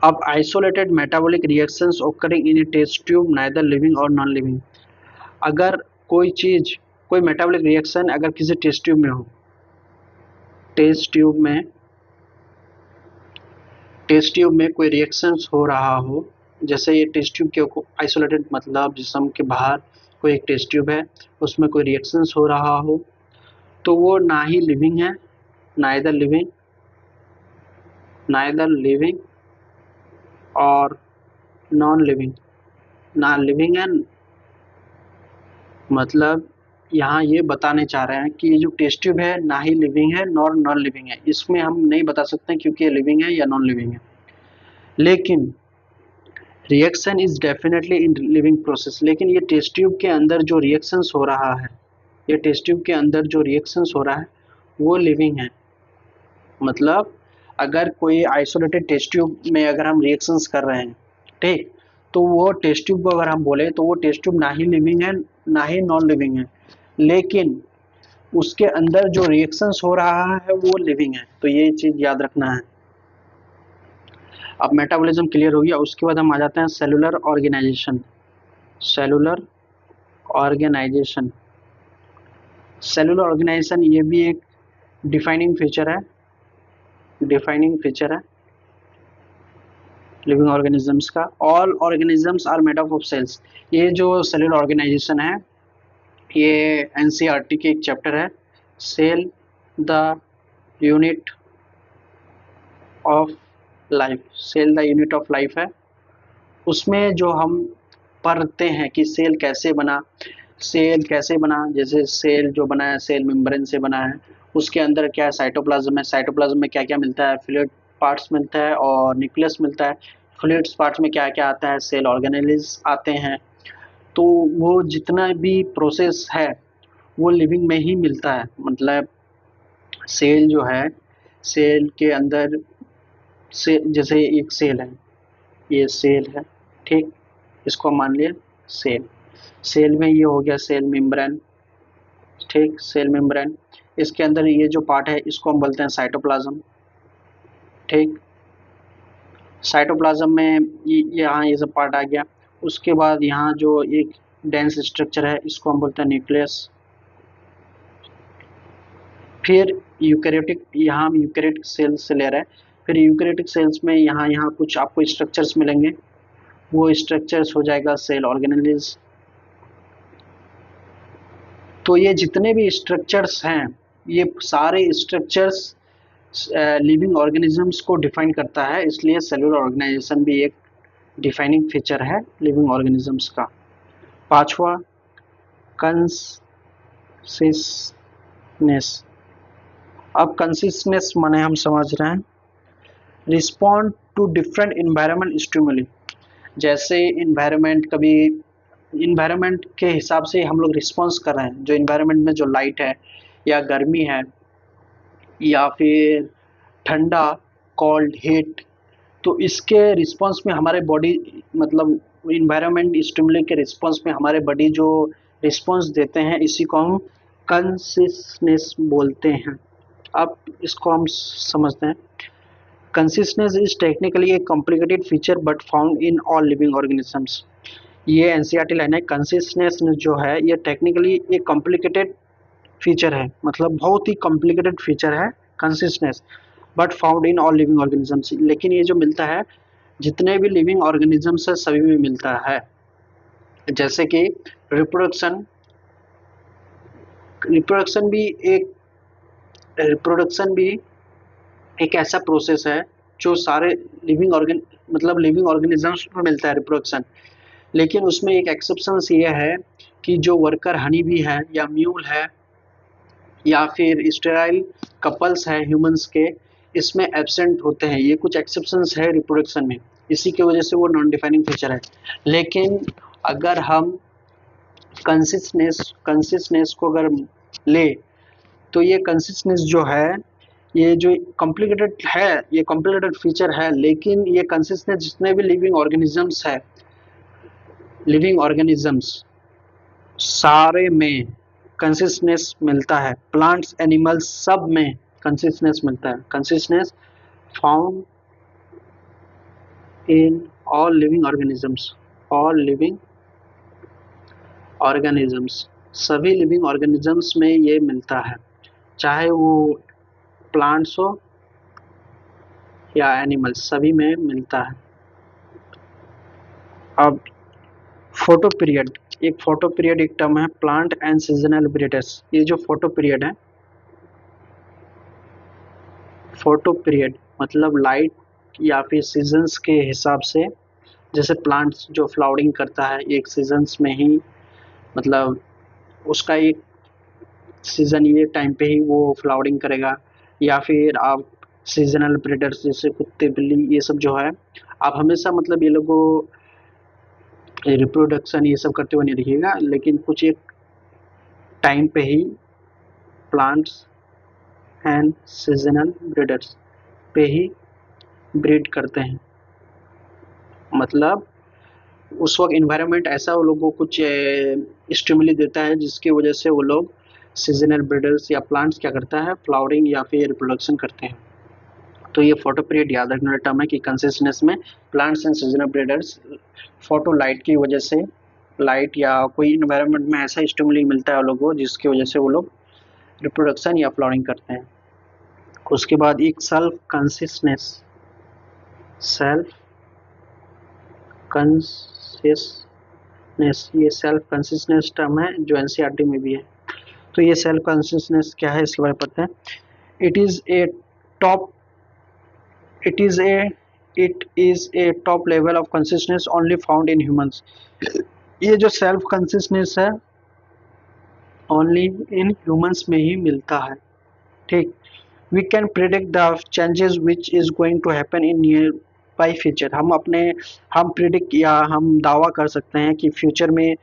अब आइसोलेटेड मेटाबॉलिक रिएक्शंस occurring इन ए टेस्ट ट्यूब नाइदर लिविंग और नॉन लिविंग। अगर कोई चीज़, कोई मेटाबॉलिक रिएक्शन अगर किसी टेस्ट ट्यूब में हो, टेस्ट ट्यूब में कोई रिएक्शंस हो रहा हो, जैसे ये टेस्ट ट्यूब के आइसोलेटेड मतलब जिस्म के बाहर कोई एक टेस्ट ट्यूब है, उसमें कोई रिएक्शंस हो रहा हो, तो वो ना ही लिविंग है, नाइदर लिविंग और नॉन लिविंग। ना लिविंग है, मतलब यहाँ ये बताने चाह रहे हैं कि ये जो टेस्ट ट्यूब है ना ही लिविंग है नॉर नॉन लिविंग है। इसमें हम नहीं बता सकते क्योंकि ये लिविंग है या नॉन लिविंग है, लेकिन reaction is definitely in living process. लेकिन ये टेस्ट ट्यूब के अंदर जो रिएक्शंस हो रहा है, ये टेस्ट ट्यूब के अंदर जो रिएक्शंस हो रहा है वो लिविंग है। मतलब अगर कोई आइसोलेटेड टेस्ट ट्यूब में अगर हम रिएक्शंस कर रहे हैं, ठीक, तो वो टेस्ट ट्यूब को अगर हम बोले तो वो टेस्ट ट्यूब ना ही लिविंग है ना ही नॉन लिविंग है, लेकिन उसके अंदर जो रिएक्शंस हो रहा है वो लिविंग है। तो ये चीज़ याद रखना है। अब मेटाबॉलिज्म क्लियर हो गया, उसके बाद हम आ जाते हैं cellular organisation. Cellular organisation, cellular organisation ये भी एक डिफाइनिंग फीचर है, लिविंग ऑर्गेनिजम्स का। All organisms are made up of cells. ये जो सेलुलर ऑर्गेनाइजेशन है ये एनसीईआरटी के एक चैप्टर है, cell the unit of life, cell the unit of life है। उसमें जो हम पढ़ते हैं कि सेल कैसे बना, जैसे सेल जो बना है सेल मेम्ब्रेन से बना है, उसके अंदर क्या है, साइटोप्लाज्म है, साइटोप्लाज्म में क्या क्या मिलता है, फ्लूइड पार्ट्स मिलता है और न्यूक्लियस मिलता है। फ्लूइड्स पार्ट्स में क्या क्या आता है, सेल ऑर्गेनेल्स आते हैं। तो वो जितना भी प्रोसेस है वो लिविंग में ही मिलता है। मतलब सेल जो है, सेल के अंदर से जैसे एक सेल है, ये सेल है, ठीक, इसको मान लिया सेल। सेल में ये हो गया सेल मेम्ब्रेन, ठीक, सेल मेम्ब्रेन। इसके अंदर ये जो पार्ट है इसको हम बोलते हैं साइटोप्लाज्म, ठीक। साइटोप्लाज्म में यहाँ ये सब पार्ट आ गया। उसके बाद यहाँ जो एक डेंस स्ट्रक्चर है इसको हम बोलते हैं न्यूक्लियस। फिर यूकैरियोटिक, यहाँ हम यूकैरियोटिक सेल्स से ले रहे हैं। फिर यूकैरियोटिक सेल्स में यहाँ कुछ आपको स्ट्रक्चर्स मिलेंगे, वो स्ट्रक्चर्स हो जाएगा सेल ऑर्गेनेल्स। तो ये जितने भी स्ट्रक्चर्स हैं ये सारे स्ट्रक्चर्स लिविंग ऑर्गेनिजम्स को डिफाइन करता है, इसलिए सेलुलर ऑर्गेनाइजेशन भी एक डिफाइनिंग फीचर है लिविंग ऑर्गेनिजम्स का। पांचवा, कंसिस्टेंस। अब कंसिस्टेंस माने हम समझ रहे हैं respond to different environment stimuli. जैसे इन्वायरमेंट, कभी इन्वायरमेंट के हिसाब से हम लोग रिस्पॉन्स कर रहे हैं, जो इन्वायरमेंट में जो लाइट है या गर्मी है या फिर ठंडा, कोल्ड, हीट, तो इसके रिस्पॉन्स में हमारे बॉडी, मतलब इन्वायरमेंट स्टिमुली के रिस्पॉन्स में हमारे बॉडी जो रिस्पॉन्स देते हैं इसी को हम कंसिस्टेंस बोलते हैं। अब इसको हम समझते हैं। Consistence is technically a complicated feature but found in all living organisms. ये एनसीईआरटी लाइन है। कंसिस्टेंस जो है ये टेक्निकली एक कॉम्प्लिकेटेड फीचर है, मतलब बहुत ही कॉम्प्लिकेटेड फीचर है consistence, but found in all living organisms. लेकिन ये जो मिलता है जितने भी लिविंग ऑर्गेनिजम्स है सभी में मिलता है। जैसे कि रिप्रोडक्शन, रिप्रोडक्शन भी एक ऐसा प्रोसेस है जो सारे लिविंग ऑर्गेनिजम्स में मिलता है रिप्रोडक्शन। लेकिन उसमें एक एक्सेप्शंस ये है कि जो वर्कर हनी बी है या म्यूल है या फिर स्टेराइल कपल्स है ह्यूमंस के, इसमें एब्सेंट होते हैं। ये कुछ एक्सेप्शंस है रिप्रोडक्शन में, इसी की वजह से वो नॉन डिफाइनिंग फीचर है। लेकिन अगर हम कंसिस्टनेस को अगर ले तो ये कंसिस्टनेस जो है, ये जो कॉम्प्लिकेटेड है, ये कॉम्प्लिकेटेड फीचर है, लेकिन ये कंसिस्टनेस जितने भी लिविंग ऑर्गेनिजम्स सारे में कंसिस्टनेस मिलता है। प्लांट्स, एनिमल्स सब में कंसिस्टनेस मिलता है। Consistence found in all living organisms, सभी लिविंग ऑर्गेनिजम्स में ये मिलता है, चाहे वो प्लांट्स हो या एनिमल्स, सभी में मिलता है। अब फोटो पीरियड, एक टर्म है, प्लांट एंड सीजनल ब्रीडर्स। ये जो फोटो पीरियड मतलब लाइट या फिर सीजन्स के हिसाब से, जैसे प्लांट्स जो फ्लावरिंग करता है एक सीजन्स में ही, मतलब उसका एक सीजन ये टाइम पे ही वो फ्लावरिंग करेगा, या फिर आप सीजनल ब्रीडर्स जैसे कुत्ते, बिल्ली, ये सब जो है, आप हमेशा मतलब ये लोगों रिप्रोडक्शन ये सब करते हुए नहीं दिखेगा, लेकिन कुछ एक टाइम पे ही प्लांट्स एंड सीजनल ब्रीडर्स पे ही ब्रीड करते हैं। मतलब उस वक्त इन्वायरमेंट ऐसा वो लोगों को कुछ स्टिमुली देता है जिसकी वजह से वो लोग सीजनल ब्रीडर्स या प्लांट्स क्या करता है, फ्लावरिंग या फिर रिप्रोडक्शन करते हैं। तो ये फोटो पीरियड याद रखने वाला टर्म है कि कंसिस्टेंस में plants and seasonal breeders photo light की वजह से, लाइट या कोई इन्वायरमेंट में ऐसा स्टिमुली मिलता है लोगों को जिसकी वजह से वो लोग रिप्रोडक्शन या फ्लावरिंग करते हैं। उसके बाद एक सेल्फ कंसिस्टेंस, ये सेल्फ कंसिस्टेंस टर्म है जो एनसीईआरटी में भी है। तो ये सेल्फ कंसिस्टेंस क्या है इसके बारे में पता है। It is a top level of consistence only found in humans. ये जो सेल्फ कंसिस्टेंस है ओनली इन ह्यूमंस में ही मिलता है। ठीक, we can predict the changes which is going to happen in near by future. हम प्रिडिक्ट या हम दावा कर सकते हैं कि फ्यूचर में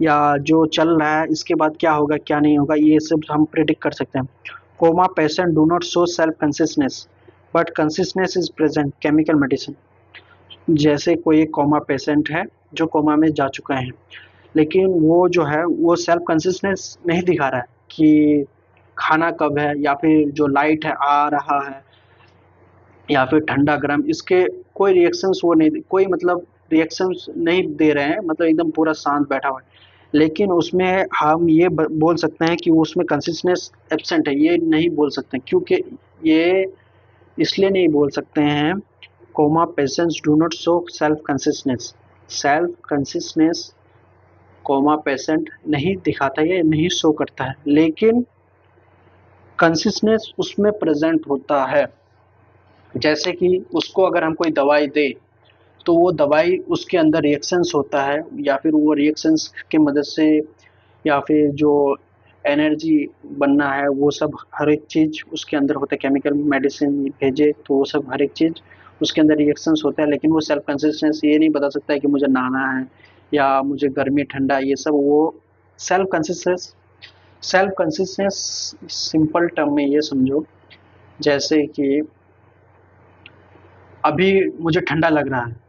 या जो चल रहा है इसके बाद क्या होगा क्या नहीं होगा, ये सब हम प्रिडिक्ट कर सकते हैं। Coma patient do not show self consistence but consistence is present chemical medicine. जैसे कोई एक कोमा पेशेंट है जो कोमा में जा चुका है, लेकिन वो जो है वो सेल्फ कंसिस्टेंस नहीं दिखा रहा है कि खाना कब है, या फिर जो लाइट है आ रहा है, या फिर ठंडा गर्म, इसके कोई रिएक्शंस वो नहीं, कोई मतलब रिएक्शंस नहीं दे रहे हैं, मतलब एकदम पूरा शांत बैठा हुआ है। लेकिन उसमें हम ये बोल सकते हैं कि उसमें कंसिस्टेंस एब्सेंट है, ये नहीं बोल सकते क्योंकि ये इसलिए नहीं बोल सकते हैं, coma patients do not show self consistence coma patient नहीं दिखाता है, नहीं शो करता है, लेकिन कंसिस्टेंस उसमें प्रेजेंट होता है। जैसे कि उसको अगर हम कोई दवाई दे तो वो दवाई उसके अंदर रिएक्शंस होता है, या फिर वो रिएक्शंस की मदद से, या फिर जो एनर्जी बनना है वो सब हर एक चीज़ उसके अंदर होता है। केमिकल मेडिसिन भेजे तो वो सब हर एक चीज़ उसके अंदर रिएक्शंस होता है, लेकिन वो सेल्फ कंसिस्टेंस ये नहीं बता सकता है कि मुझे नहाना है या मुझे गर्मी ठंडा, ये सब वो सेल्फ कंसिस्टेंस सिंपल टर्म में ये समझो, जैसे कि अभी मुझे ठंडा लग रहा है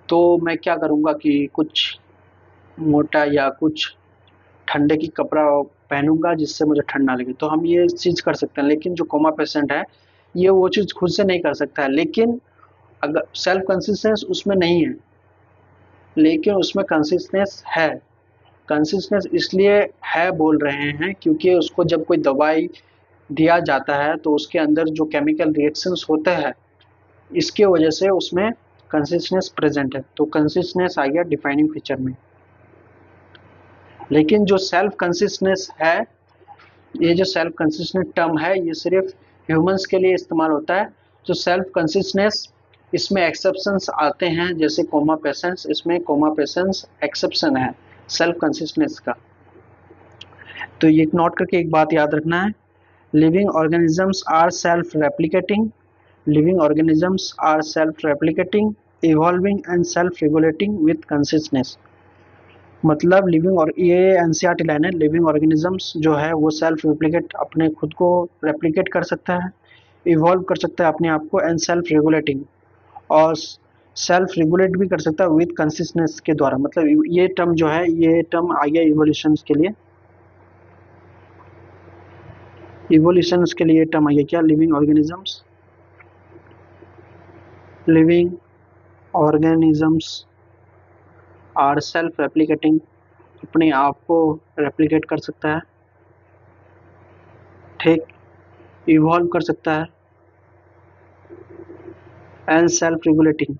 तो मैं क्या करूँगा कि कुछ मोटा या कुछ ठंडे की कपड़ा पहनूंगा जिससे मुझे ठंड ना लगे, तो हम ये चीज़ कर सकते हैं। लेकिन जो कोमा पेशेंट है ये वो चीज़ खुद से नहीं कर सकता है, लेकिन अगर सेल्फ कंसिस्टेंस उसमें नहीं है, लेकिन उसमें कंसिस्टेंस है। कंसिस्टेंस इसलिए है बोल रहे हैं क्योंकि उसको जब कोई दवाई दिया जाता है तो उसके अंदर जो केमिकल रिएक्शंस होते हैं इसके वजह से उसमें कंसिस्टेंस प्रेजेंट है, तो कंसिस्टेंस आ गया डिफाइनिंग फीचर में। लेकिन जो सेल्फ कंसिस्टेंस है, ये जो सेल्फ कंसिस्टेंस टर्म है ये सिर्फ ह्यूमंस के लिए इस्तेमाल होता है। जो सेल्फ कंसिस्टेंस इसमें एक्सेप्शंस आते हैं, जैसे कोमा पेशेंट्स, इसमें कोमा पेशेंट्स एक्सेप्शन है सेल्फ कंसिस्टेंस का। तो ये नोट करके एक बात याद रखना है, living organisms are self replicating, living organisms are self-replicating, evolving and self-regulating with consciousness. मतलब लिविंग, और ये एनसीईआरटी लाइन है, लिविंग ऑर्गेनिजम्स जो है वो सेल्फ रेप्लिकेट, अपने खुद को रेप्लिकेट कर सकता है, इवॉल्व कर सकता है अपने आप को, एंड सेल्फ रेगुलेटिंग, और सेल्फ रेगुलेट भी कर सकता है विद कंसिस्टेंस के द्वारा। मतलब ये टर्म जो है, ये टर्म आ गया इवोल्यूशन के लिए, इवोल्यूशन के लिए टर्म आ गया क्या, living organisms, living organisms are self replicating, अपने आप को रेप्लिकेट कर सकता है, ठीक, इवॉल्व कर सकता है, and self regulating,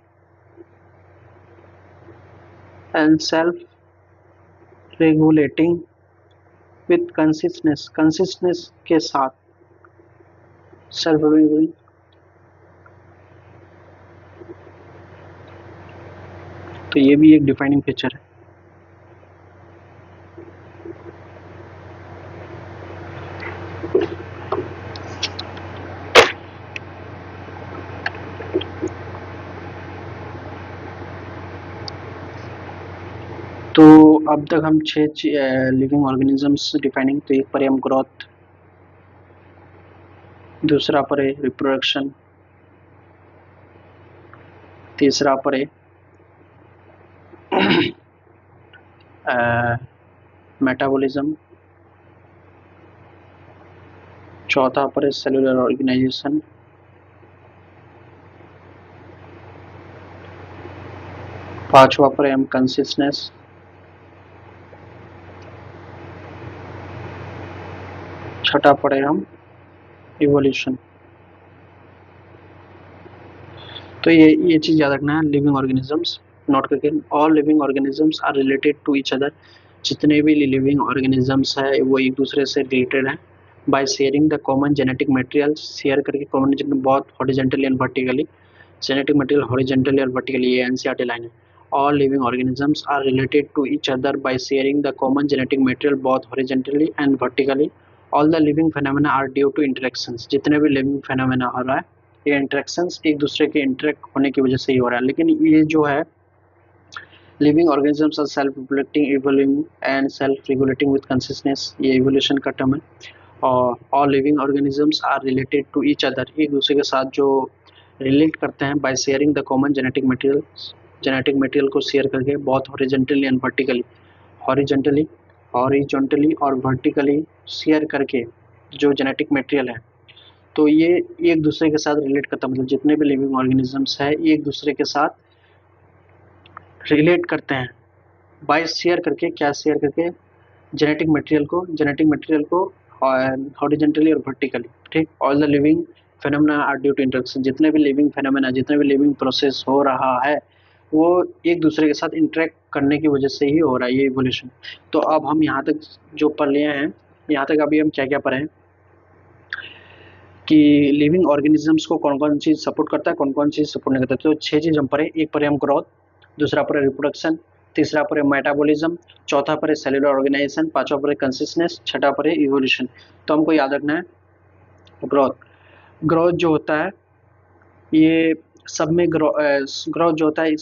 and self regulating with consistence, consistence के साथ सेल्फ रेगुलेटिंग। तो ये भी एक डिफाइनिंग फीचर है। तो अब तक हम 6 लिविंग ऑर्गेनिजम्स डिफाइनिंग, तो एक पर है हम ग्रोथ, दूसरा पर है रिप्रोडक्शन, तीसरा पर है मेटाबॉलिज्म, चौथा पर है सेलुलर ऑर्गेनाइजेशन, पांचवा पर है हम कंसिस्टेंस, छठा पर है हम इवोल्यूशन। तो ये चीज याद रखना है, लिविंग ऑर्गेनिजम्स नॉट करके, all living organisms are related to each other, जितने भी लिविंग ऑर्गेनिजम्स है वो एक दूसरे से रिलेटेड है, by sharing the common genetic material, share करके कॉमन, बहुत horizontally and vertically, genetic material horizontally और वर्टिकली, ये एनसीईआरटी लाइन है। All living organisms are related to each other by sharing the common genetic material both horizontally and vertically, all the living phenomena are due to interactions, जितने भी living phenomena हो रहा है ये interactions एक दूसरे के इंटरेक्ट होने की वजह से ही हो रहा है। लेकिन ये जो है living organisms are self reproducing, evolving and self regulating with consistence, ये इवोल्यूशन का टर्म है। और all living organisms are related to each other, एक दूसरे के साथ जो रिलेट करते हैं by sharing the common genetic material, genetic material को शेयर करके, बहुत horizontally and vertically, horizontally horizontally और वर्टिकली शेयर करके जो जेनेटिक मटेरियल है, तो ये एक दूसरे के साथ रिलेट करता है। मतलब जितने भी लिविंग ऑर्गेनिजम्स है एक दूसरे के साथ रिलेट करते हैं बाय शेयर करके, क्या शेयर करके, जेनेटिक मटेरियल को हॉरिजॉन्टली और वर्टिकली, ठीक। All the living phenomena are due to interaction, जितने भी लिविंग फेनोमेना, जितने भी लिविंग प्रोसेस हो रहा है वो एक दूसरे के साथ इंटरेक्ट करने की वजह से ही हो रहा है, ये इवोल्यूशन। तो अब हम यहाँ तक जो पढ़ लिए हैं, यहाँ तक अभी हम क्या क्या पढ़े हैं कि लिविंग ऑर्गेनिजम्स को कौन कौन चीज़ सपोर्ट करता है, कौन कौन चीज़ सपोर्ट नहीं करता। तो 6 चीज़ हम पढ़े, एक पढ़े हम ग्रोथ, दूसरा पर है रिप्रोडक्शन, तीसरा पर है मेटाबॉलिज्म, चौथा पर है सेलुलर ऑर्गेनाइजेशन, पांचवा पर है कंसिस्टेंस, छठा पर है इवोल्यूशन। तो हमको याद रखना है ग्रोथ। ग्रोथ जो होता है ये सब में ग्रोथ जो होता है,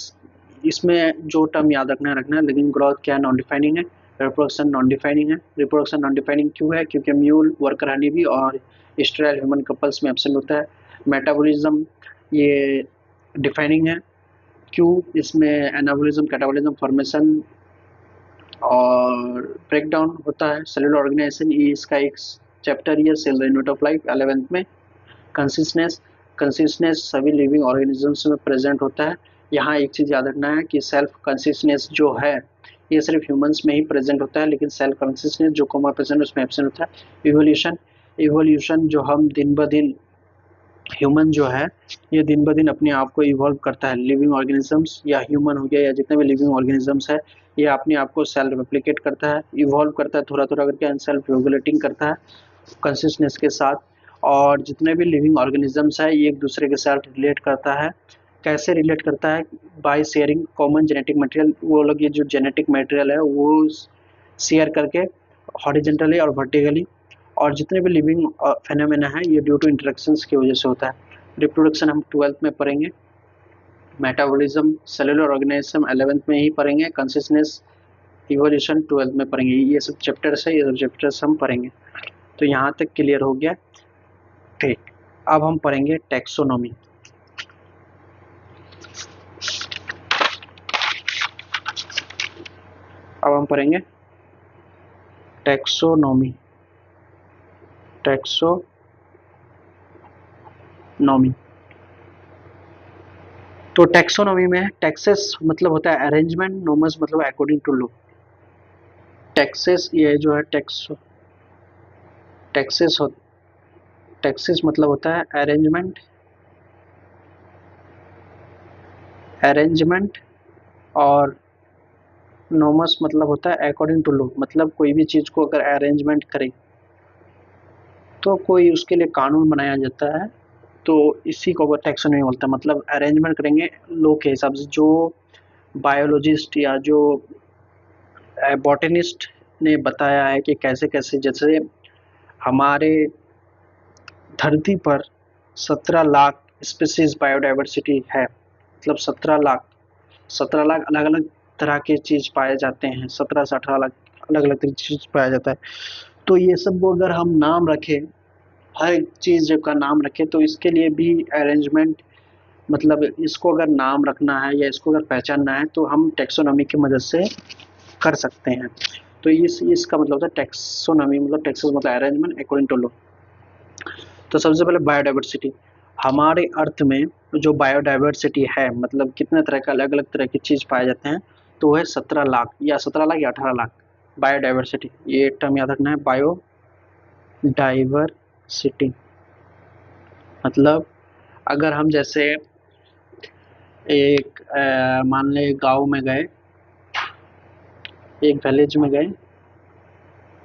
इसमें जो टर्म याद रखना है, लेकिन ग्रोथ क्या है, नॉन डिफाइनिंग है। रिप्रोडक्शन नॉन डिफाइनिंग है। रिप्रोडक्शन नॉन डिफाइनिंग क्यों है, क्योंकि म्यूल, वर्कर हनी भी और स्टेराइल ह्यूमन कपल्स में एब्सेंट होता है। मेटाबॉलिज्म ये डिफाइनिंग है, क्यों, इसमें एनाबॉलिज्म, कैटाबॉलिज्म, फॉर्मेशन और ब्रेकडाउन होता है। सेलुलर ऑर्गेनाइजेशन ये इसका एक चैप्टर ही है, cell unit of life 11th में। कंसिस्टेंस, कंसिस्टेंस सभी लिविंग ऑर्गेनिजम्स में प्रेजेंट होता है। यहाँ एक चीज़ याद रखना है कि सेल्फ कंसिस्टेंस जो है ये सिर्फ ह्यूमंस में ही प्रेजेंट होता है, लेकिन सेल्फ कंसिस्टेंस जो कोमा प्रेजेंट उसमें एब्सेंट होता है। इवोल्यूशन, इवोल्यूशन जो हम दिन ब दिन, ह्यूमन जो है ये दिन ब दिन अपने आप को इवॉल्व करता है। लिविंग ऑर्गेनिजम्स या ह्यूमन हो गया या जितने भी लिविंग ऑर्गेनिजम्स है ये अपने आप को सेल्फ रेप्लिकेट करता है, इवॉल्व करता है थोड़ा थोड़ा करके, एंड सेल्फ रेगुलेटिंग करता है कंसिस्टेंस के साथ। और जितने भी लिविंग ऑर्गेनिजम्स है ये एक दूसरे के साथ रिलेट करता है। कैसे रिलेट करता है, by sharing common genetic material, वो लोग ये जो जेनेटिक मटेरियल है वो शेयर करके हॉरिजॉन्टली और वर्टिकली। और जितने भी लिविंग फेनोमेना है ये ड्यू टू इंटरेक्शंस की वजह से होता है। रिप्रोडक्शन हम 12th में पढ़ेंगे, मेटाबॉलिज्म सेलुलर ऑर्गेनिज्म 11th में ही पढ़ेंगे, कंसिस्टेंस इवोल्यूशन 12th में पढ़ेंगे, ये सब चैप्टर्स है, ये सब चैप्टर्स हम पढ़ेंगे। तो यहाँ तक क्लियर हो गया। ठीक, अब हम पढ़ेंगे टैक्सोनॉमी। अब हम पढ़ेंगे टैक्सोनॉमी। टैक्सोनॉमी, तो टैक्सोनॉमी में टैक्सेस मतलब होता है अरेंजमेंट, नॉमस मतलब अकॉर्डिंग टू लॉ। टैक्सेस, ये जो है टैक्सेस मतलब होता है अरेंजमेंट और नॉमस मतलब होता है अकॉर्डिंग टू लॉ, मतलब कोई भी चीज़ को अगर अरेंजमेंट करे तो कोई उसके लिए कानून बनाया जाता है, तो इसी को टैक्सोनॉमी बोलता है। मतलब अरेंजमेंट करेंगे लॉ के हिसाब से। जो बायोलॉजिस्ट या जो बॉटनिस्ट ने बताया है कि कैसे कैसे, जैसे हमारे धरती पर 17 लाख स्पीसीज बायोडाइवर्सिटी है, मतलब 17 लाख अलग अलग तरह के चीज़ पाए जाते हैं, 17 से 18 लाख अलग अलग तरह की चीज़ पाया जाता है। तो ये सब को अगर हम नाम रखें, हर एक चीज़ का नाम रखें, तो इसके लिए भी अरेंजमेंट, मतलब इसको अगर नाम रखना है या इसको अगर पहचानना है तो हम टैक्सोनॉमी की मदद से कर सकते हैं। तो इसका मतलब होता है टैक्सोनॉमी, मतलब टैक्सेस मतलब अरेंजमेंट अकॉर्डिंग टू लॉ। तो सबसे पहले बायोडाइवर्सिटी। हमारे अर्थ में जो बायोडाइवर्सिटी है, मतलब कितने तरह का अलग अलग तरह की चीज़ पाए जाते हैं, तो वह 17 लाख या 18 लाख बायोडाइवर्सिटी। ये टर्म याद रखना है, बायोडाइवर्सिटी। मतलब अगर हम जैसे एक मान लें गांव में गए, एक विलेज में गए,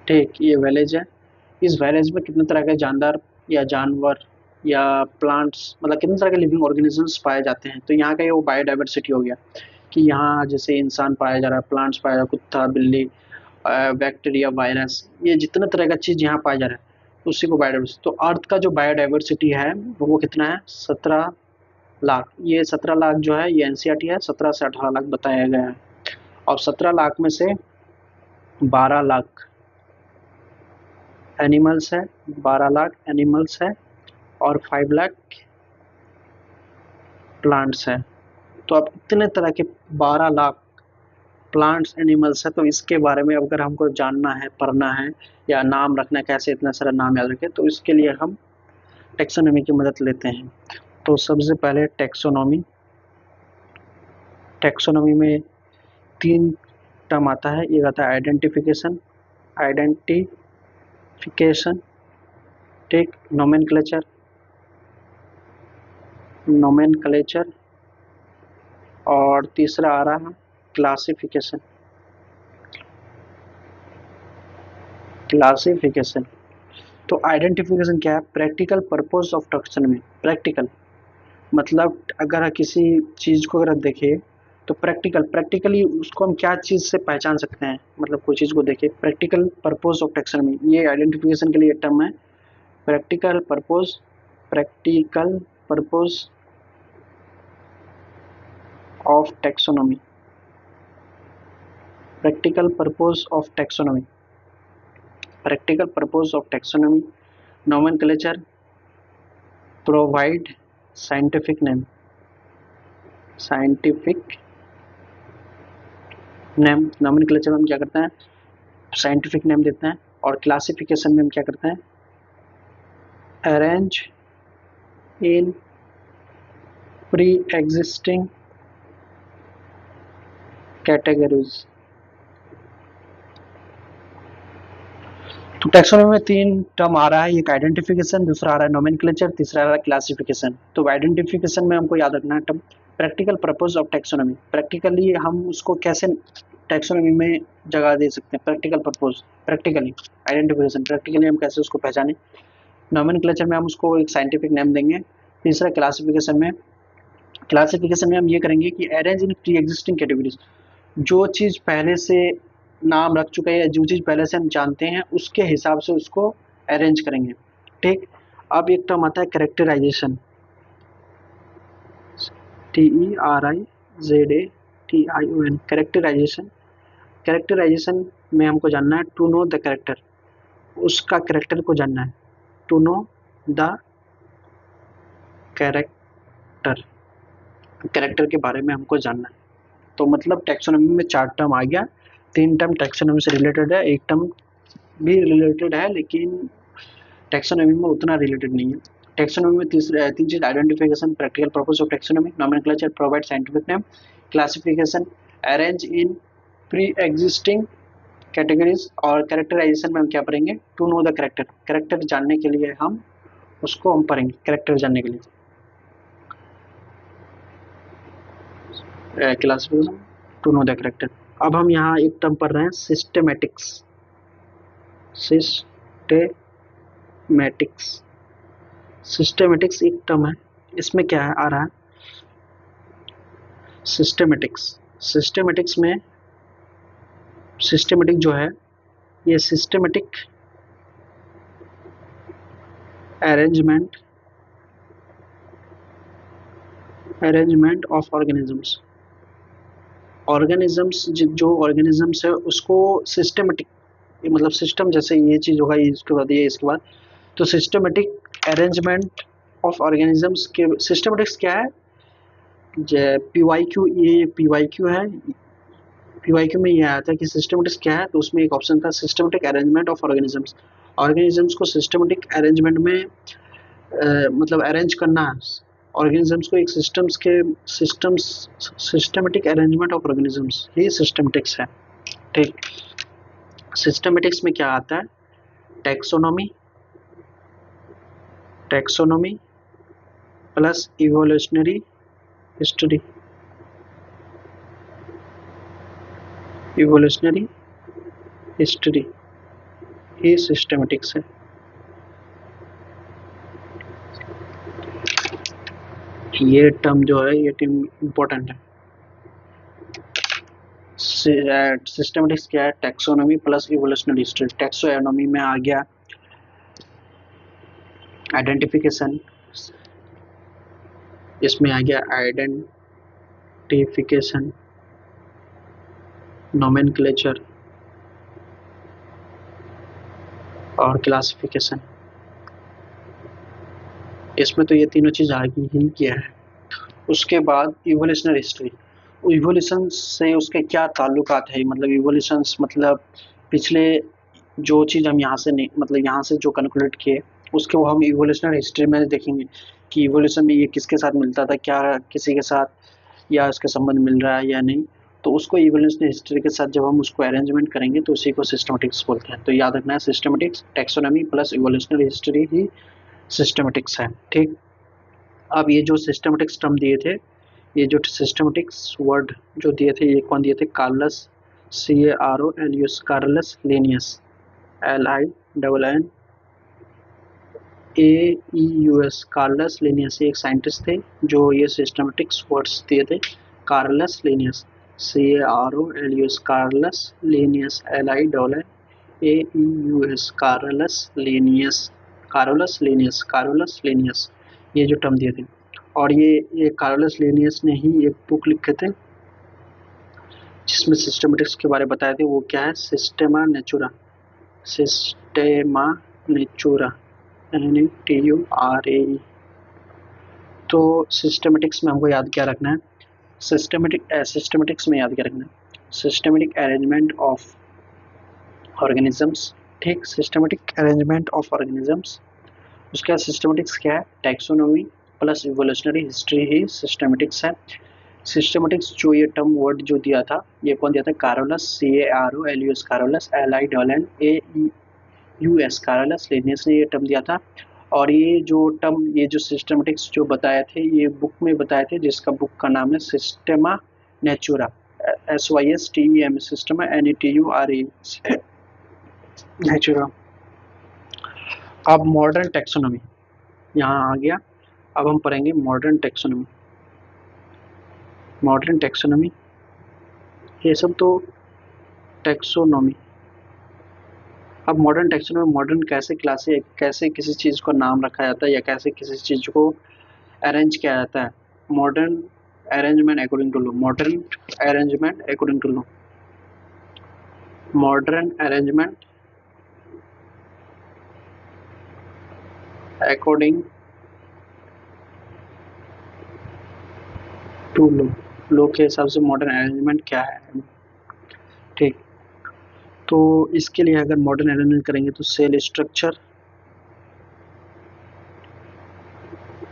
ठीक, ये विलेज है, इस विलेज में कितने तरह के जानदार या जानवर या प्लांट्स, मतलब कितने तरह के लिविंग ऑर्गेनिजम्स पाए जाते हैं। तो यहाँ का ये वो बायोडाइवर्सिटी हो गया कि यहाँ जैसे इंसान पाया जा रहा है, प्लांट्स पाया जा रहा है, कुत्ता, बिल्ली, बैक्टीरिया, वायरस, ये जितना तरह का चीज़ यहाँ पाया जा रहा है उसी को बायोडाइवर्सिटी। तो अर्थ का जो बायोडाइवर्सिटी है वो कितना है, 17 लाख। ये 17 लाख जो है ये एनसीईआरटी है, 17 से 18 लाख बताया गया है। और 17 लाख में से 12 लाख एनिमल्स है, 12 लाख एनिमल्स है और 5 लाख प्लांट्स है। तो अब इतने तरह के 12 लाख प्लांट्स एनिमल्स है, तो इसके बारे में अगर हमको जानना है, पढ़ना है या नाम रखना है, कैसे इतना सारा नाम याद रखें, तो इसके लिए हम टैक्सोनॉमी की मदद लेते हैं। तो सबसे पहले टैक्सोनॉमी में 3 टर्म आता है। एक आता है आइडेंटिफिकेशन, ठीक, नोमेनक्लेचर, और तीसरा आ रहा है क्लासिफिकेशन। तो आइडेंटिफिकेशन क्या है, practical purpose of taxonomy. Practical मतलब अगर किसी चीज़ को अगर देखें तो प्रैक्टिकली उसको हम क्या चीज़ से पहचान सकते हैं, मतलब कोई चीज़ को देखें, प्रैक्टिकल पर्पस ऑफ टैक्सोनॉमी, ये आइडेंटिफिकेशन के लिए टर्म है। Practical purpose of taxonomy, practical purpose of taxonomy. Nomenclature, provide scientific name, nomenclature में हम क्या करते हैं, साइंटिफिक नेम देते हैं, और क्लासिफिकेशन में हम क्या करते हैं, arrange in pre existing categories. तो टैक्सोनॉमी में 3 टर्म आ रहा है, एक आइडेंटिफिकेशन, दूसरा आ रहा है नोमेनक्लेचर, तीसरा आ रहा है क्लासिफिकेशन। तो आइडेंटिफिकेशन में हमको याद रखना है term practical purpose of taxonomy. Practically हम उसको कैसे टैक्सोनॉमी में जगह दे सकते हैं, प्रैक्टिकली आइडेंटिफिकेशन, प्रैक्टिकली हम कैसे उसको पहचानें। नोमेनक्लेचर में हम उसको एक साइंटिफिक नेम देंगे। तीसरा क्लासिफिकेशन में हम ये करेंगे कि arrange in pre existing categories, जो चीज़ पहले से नाम रख चुका है या जो चीज़ पहले से हम जानते हैं उसके हिसाब से उसको अरेंज करेंगे। ठीक, अब एक टर्म आता है कैरेक्टराइजेशन, TERIZATION। कैरेक्टराइजेशन में हमको जानना है टू नो द कैरेक्टर, उसका कैरेक्टर को जानना है, to know the character, character के बारे में हमको जानना है। तो मतलब टैक्सोनॉमी में 4 टर्म आ गया, 3 टर्म टैक्सोनॉमी से रिलेटेड है, 1 टर्म भी रिलेटेड है लेकिन टैक्सोनॉमी में उतना रिलेटेड नहीं है। टैक्सोनॉमी में तीन चीज, identification, practical purpose of taxonomy, nomenclature, provide scientific name, classification, arrange in pre existing categories, और कैरेक्टराइजेशन में हम क्या पढ़ेंगे, to know the character, character जानने के लिए हम उसको हम पढ़ेंगे, कैरेक्टर जानने के लिए। Classification, to know the character. अब हम यहाँ एक टर्म पढ़ रहे हैं, सिस्टेमेटिक्स, सिस्टेमेटिक्स, सिस्टेमेटिक्स एक टर्म है, इसमें क्या है आ रहा है, सिस्टेमेटिक्स, सिस्टेमेटिक्स में सिस्टेमेटिक जो है ये systematic arrangement of organisms, organisms जो ऑर्गेनिजम्स है उसको सिस्टेमेटिक, मतलब सिस्टम, जैसे ये चीज़ होगा ये इसके बाद ये इसके बाद, तो सिस्टेमेटिक अरेंजमेंट ऑफ ऑर्गेनिजम्स के सिस्टेमेटिक्स क्या है, PYQ, ये PYQ है, PYQ में ये आया था कि सिस्टेमेटिक्स क्या है, तो उसमें एक ऑप्शन था systematic arrangement of organisms, organisms को सिस्टेमेटिक अरेंजमेंट में मतलब अरेंज करना है ऑर्गेनिजम्स को एक systematic arrangement of organisms he systematics है। ठीक, सिस्टेमेटिक्स में क्या आता है, taxonomy, taxonomy plus evolutionary history, evolutionary history ये सिस्टेमेटिक्स है। ये टर्म जो है ये टर्म इम्पोर्टेंट है। सिस्टेमेटिक्स क्या है, taxonomy plus evolutionary history. Taxonomy में आ गया आइडेंटिफिकेशन, इसमें आ गया आइडेंटिफिकेशन, नोमेनक्लेचर और क्लासिफिकेशन, इसमें तो ये तीनों चीज आगे ही किया है। उसके बाद इवोल्यूशनरी हिस्ट्री, इवोल्यूशन से उसके क्या ताल्लुकात है, मतलब इवोल्यूशन मतलब पिछले जो चीज़ हम यहाँ से नहीं, मतलब यहाँ से जो कैलकुलेट किए उसके वो हम इवोल्यूशनरी हिस्ट्री में देखेंगे कि इवोल्यूशन में ये किसके साथ मिलता था, क्या किसी के साथ या उसके संबंध मिल रहा है या नहीं, तो उसको इवोल्यूशनरी हिस्ट्री के साथ जब हम उसको अरेंजमेंट करेंगे तो उसी को सिस्टमेटिक्स बोलते हैं। तो याद रखना है, systematics, taxonomy plus evolutionary history ही सिस्टमेटिक्स है। ठीक, अब ये जो सिस्टमेटिक्स टर्म दिए थे, ये जो सिस्टमेटिक्स वर्ड जो दिए थे ये कौन दिए थे, Carolus, CAROLUS, Carolus Linnaeus, LINNAEUS, Carolus Linnaeus, एक साइंटिस्ट थे जो ये सिस्टमेटिक्स वर्ड्स दिए थे, Carolus Linnaeus, CAROLUS, Carolus Linnaeus, LINNAEUS, Carolus Linnaeus, Carolus Linnaeus, Carolus Linnaeus, ये जो टर्म दिए थे। और ये कार्लस लिनियस ने ही एक बुक लिखे थे जिसमें सिस्टमेटिक्स के बारे में बताए थे, वो क्या है, सिस्टेमा नेचुरा, सिस्टेमा नेचुरा, NATURAE। तो सिस्टमेटिक्स में हमको याद क्या रखना है, सिस्टमेटिक्स में याद क्या रखना है, सिस्टमेटिक अरेंजमेंट ऑफ ऑर्गेनिजम्स। ठीक, सिस्टमेटिक अरेंजमेंट ऑफ ऑर्गेनिजम्स। उसके बाद सिस्टमेटिक्स क्या है, टैक्सोनॉमी प्लस इवोल्यूशनरी हिस्ट्री ही सिस्टमेटिक्स है। सिस्टमेटिक्स जो ये टर्म वर्ड जो दिया था ये कौन दिया था, Carolus, CAROLUS, Carolus, LINNAEUS, Carolus Linnaeus ने ये टर्म दिया था। और ये जो टर्म, ये जो सिस्टमेटिक्स जो बताए थे ये बुक में बताए थे, जिसका बुक का नाम है सिस्टेमा नेचुरा, SYSTEM, सिस्टेमा NATURAE नेचुरा। अब मॉडर्न टैक्सोनॉमी यहाँ आ गया, अब हम पढ़ेंगे मॉडर्न टैक्सोनॉमी। मॉडर्न टैक्सोनॉमी ये सब तो टैक्सोनॉमी। अब मॉडर्न टैक्सोनॉमी, मॉडर्न कैसे क्लासे, कैसे किसी चीज़ को नाम रखा जाता है या कैसे किसी चीज़ को अरेंज किया जाता है, modern arrangement according to law, modern arrangement according to law. Modern arrangement according to law. Law के हिसाब से मॉडर्न अरेंजमेंट क्या है। ठीक, तो इसके लिए अगर मॉडर्न अरेंजमेंट करेंगे तो cell structure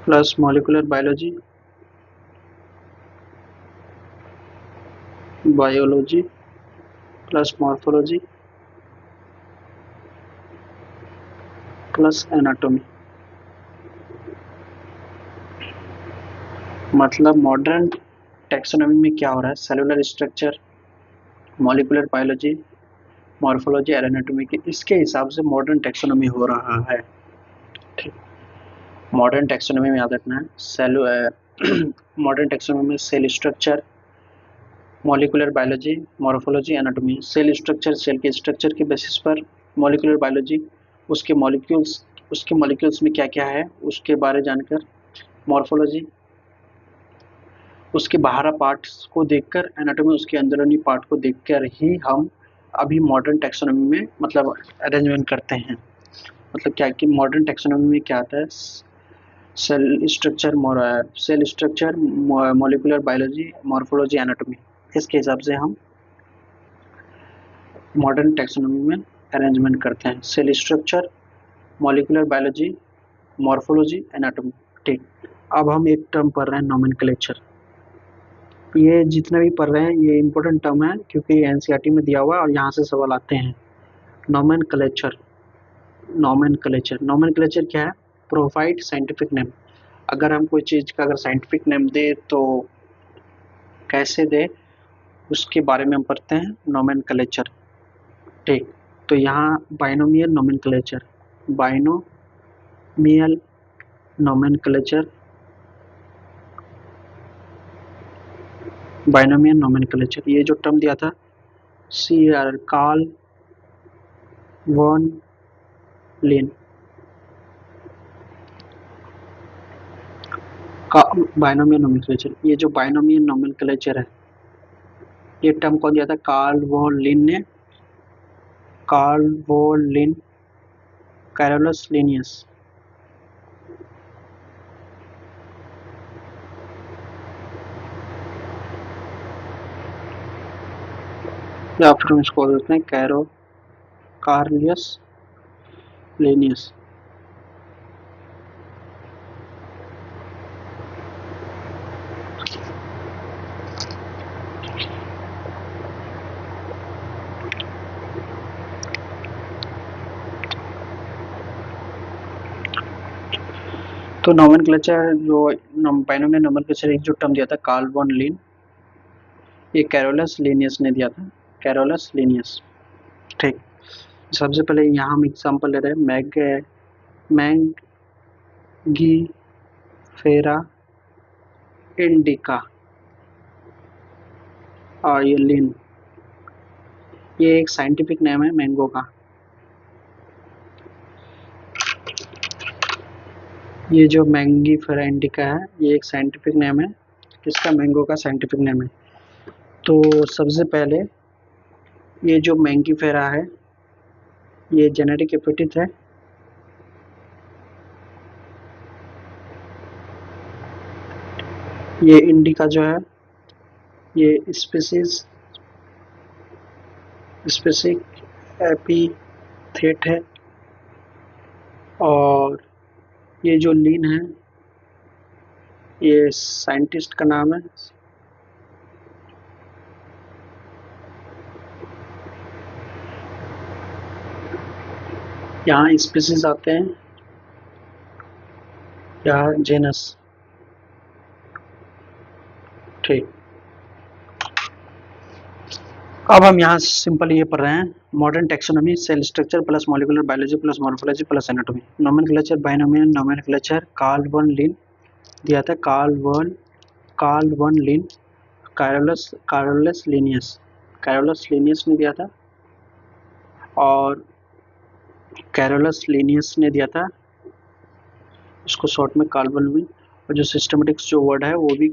plus molecular biology biology plus morphology plus anatomy. मतलब मॉडर्न टैक्सोनॉमी में क्या हो रहा है, cellular structure, molecular biology, morphology और एनाटॉमी के इसके हिसाब से मॉडर्न टैक्सोनॉमी हो रहा है। ठीक, मॉडर्न टैक्सोनॉमी में याद रखना है मॉडर्न टैक्सोनॉमी में cell structure, molecular biology, morphology, anatomy. Cell structure, cell के स्ट्रक्चर के बेसिस पर, मॉलिक्यूलर बायोलॉजी उसके मॉलिक्यूल्स में क्या क्या है उसके बारे जानकर, मॉर्फोलॉजी उसके बाहरी पार्ट्स को देखकर, एनाटॉमी उसके अंदरूनी पार्ट को देखकर ही हम अभी मॉडर्न टैक्सोनॉमी में मतलब अरेंजमेंट करते हैं। मतलब क्या कि मॉडर्न टैक्सोनॉमी में क्या आता है, cell structure, molecular biology, morphology, anatomy, इसके हिसाब से हम मॉडर्न टैक्सोनॉमी में अरेंजमेंट करते हैं। Cell structure, molecular biology, morphology, anatomy. ठीक, अब हम एक टर्म पढ़ रहे हैं नोमेनक्लेचर। ये जितने भी पढ़ रहे हैं ये इंपॉर्टेंट टर्म है क्योंकि एनसीईआरटी में दिया हुआ है और यहाँ से सवाल आते हैं। नोमेनक्लेचर, नोमेनक्लेचर क्या है, प्रोवाइड साइंटिफिक नेम। अगर हम कोई चीज़ का अगर साइंटिफिक नेम दे तो कैसे दे उसके बारे में हम पढ़ते हैं नोमेनक्लेचर। ठीक, तो यहाँ binomial nomenclature, binomial nomenclature, binomial nomenclature, ये जो टर्म दिया था सीआर कार्ल वॉन लिन का बाइनोमियल नोमेनक्लेचर। ये जो बाइनोमियल नोमेनक्लेचर है ये टर्म कौन दिया था, कार्ल वॉन लिन ने, कार्ल वॉन लिन, कैरोलस लिनियस। या फिर हम इसको बोलते हैं कार्लियस लिनियस। तो नोमेनक्लेचर जो बाइनोमियल नोमेनक्लेचर एक जो टर्म दिया था कार्ल वॉन लिन, ये कैरोलस लिनियस ने दिया था, कैरोलस लिनियस। ठीक, सबसे पहले यहाँ हम एग्जांपल ले रहे हैं मैंगीफेरा इंडिका और ये लिन, ये एक साइंटिफिक नेम है मैंगो का। ये जो मैंगीफेरा इंडिका है ये एक साइंटिफिक नेम है, किसका, मैंगो का साइंटिफिक नेम है। तो सबसे पहले ये जो मैंगीफेरा है ये जेनेटिक एपिथिट है, ये इंडिका जो है ये स्पेसिफिक एपिथेट है, और ये जो लीन है ये साइंटिस्ट का नाम है। यहाँ स्पीसीज आते हैं, यहाँ जेनस। ठीक, अब हम यहाँ सिंपल ये पढ़ रहे हैं modern taxonomy, cell structure plus molecular biology plus morphology plus anatomy. Nomenclature, binomial nomenclature, Carl von Linne दिया था, Carl von Linne, Carolus Linnaeus ने दिया था, और कैरोलस लिनियस ने दिया था, उसको शॉर्ट में कार्ल वन लिन, और जो सिस्टमेटिक्स जो वर्ड है वो भी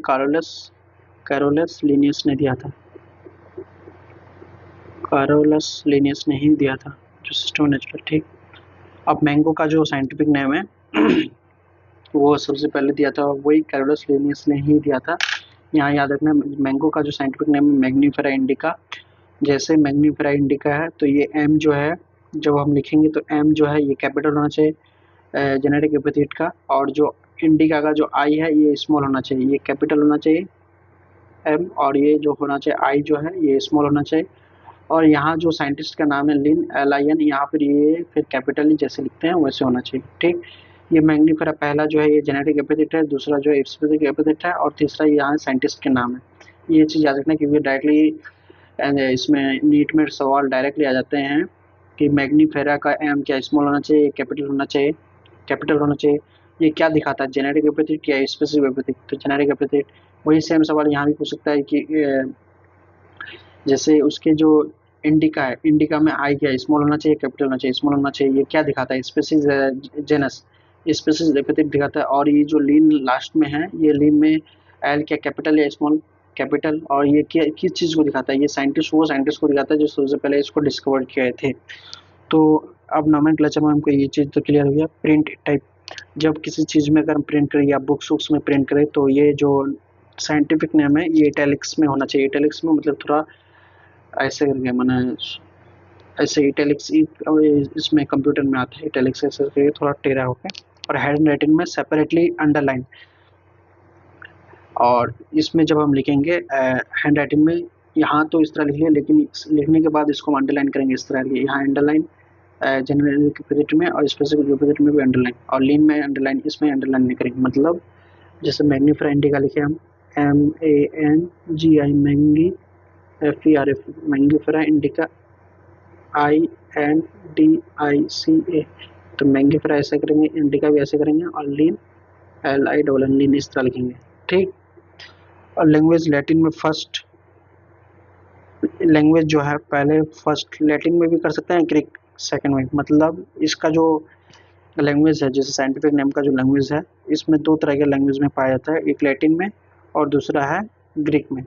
कैरोलस लिनियस ने दिया था। कैरोलस लिनियस ने ही दिया था जो सिस्टम नेचुरल। ठीक, अब मैंगो का जो साइंटिफिक नेम है वो सबसे पहले दिया था वही कैरोलस लिनियस ने ही दिया था। यहाँ याद रखना मैंगो का जो साइंटिफिक नेम है मैग्नीफेरा इंडिका। जैसे मैग्नीफेरा इंडिका है तो ये एम जो है जब हम लिखेंगे तो एम जो है ये कैपिटल होना चाहिए जेनेटिक एपिथेट का, और जो इंडिका का जो आई है ये स्मॉल होना चाहिए, ये कैपिटल होना चाहिए एम, और ये जो होना चाहिए आई जो है ये स्मॉल होना चाहिए। और यहाँ जो साइंटिस्ट का नाम है लिन LIN, यहाँ पर ये फिर कैपिटल जैसे लिखते हैं वैसे होना चाहिए। ठीक, ये मैग्नीफेरा पहला जो है ये जेनेटिक एपिथेट है, दूसरा जो है स्पेसिफिक एपिथेट है, और तीसरा यहाँ साइंटिस्ट के नाम है। ये चीज़ याद रखना क्योंकि डायरेक्टली इसमें नीट में सवाल डायरेक्टली आ जाते हैं कि मैग्नीफेरा का एम क्या स्मॉल होना चाहिए, कैपिटल होना चाहिए, कैपिटल होना चाहिए। ये क्या दिखाता है जेनेटिक एपिथेट या स्पेसिफिक एपिथेट, तो जेनेटिक एपिथेट। वही सेम सवाल यहाँ भी पूछ सकता है कि जैसे उसके जो इंडिका है, इंडिका में आई क्या स्मॉल होना चाहिए, कैपिटल होना चाहिए, स्मॉल होना चाहिए, ये क्या दिखाता है स्पेसिस जेनस, स्पेसिस एपिथेट दिखाता है। और ये जो लीन लास्ट में है ये लीन में एल क्या कैपिटल या स्मॉल, कैपिटल। और ये क्या किस चीज़ को दिखाता है, ये साइंटिस्ट वो साइंटिस्ट को दिखाता है जो सबसे पहले इसको डिस्कवर किए थे। तो अब नोमेनक्लेचर में हमको ये चीज़ तो क्लियर हो गया। प्रिंट टाइप, जब किसी चीज़ में अगर हम प्रिंट करें या बुक्स वुक्स में प्रिंट करें तो ये जो साइंटिफिक नेम है ये इटैलिक्स में होना चाहिए। इटैलिक्स में मतलब थोड़ा ऐसे करके मैंने ऐसे इटैलिक्स इसमें कंप्यूटर में आता है, इटैलिक्स ऐसे करके थोड़ा टेढ़ा होकर, और हैंड राइटिंग में सेपरेटली अंडरलाइन। और इसमें जब हम लिखेंगे हैंड राइटिंग में यहाँ तो इस तरह लिख लिया, लेकिन लिखने के बाद इसको हम अंडरलाइन करेंगे इस तरह, यहाँ अंडरलाइन जेनरल एपिथेट में और स्पेसिफिक एपिथेट में भी अंडरलाइन, और लीन में अंडरलाइन, इसमें अंडरलाइन नहीं करेंगे। मतलब जैसे मैग्नीफेरा इंडिका लिखे हम MANGI Maggi FERA Mangifera indica INDICA, तो मैंगीफेरा ऐसे करेंगे, इंडिका भी ऐसे करेंगे, और लीन LIN लीन इस तरह लिखेंगे। ठीक, और लैंग्वेज लैटिन में फर्स्ट लैंग्वेज जो है पहले फर्स्ट लैटिन में भी कर सकते हैं, ग्रीक सेकंड में। मतलब इसका जो लैंग्वेज है जैसे साइंटिफिक नेम का जो लैंग्वेज है इसमें दो तरह के लैंग्वेज में पाया जाता है, एक लैटिन में और दूसरा है ग्रीक में।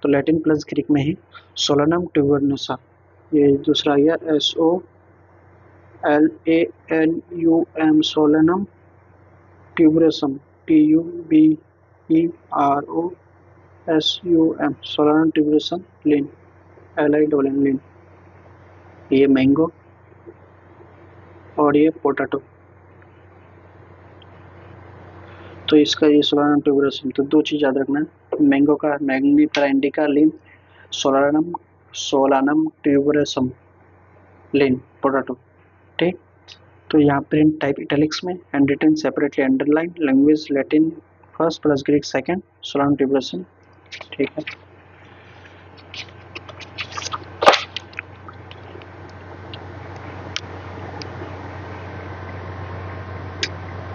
तो लैटिन प्लस ग्रीक में ही सोलनम ट्यूबरनसा, ये दूसरा आ गया SOLANUM Solanum tuberosum TUBEROSUM Solanum tuberosum Linn LIN Linn. ये मैंगो और ये पोटैटो, तो इसका ये सोलानम ट्यूबरसम। तो दो चीज़ याद रखना है, मैंगो का Mangifera indica Linn, Solanum tuberosum Linn potato. ठीक, तो यहाँ प्रिंट टाइप इटैलिक्स में, hand written separately underline, language Latin first plus Greek second, Solanum tuberosum. ठीक है।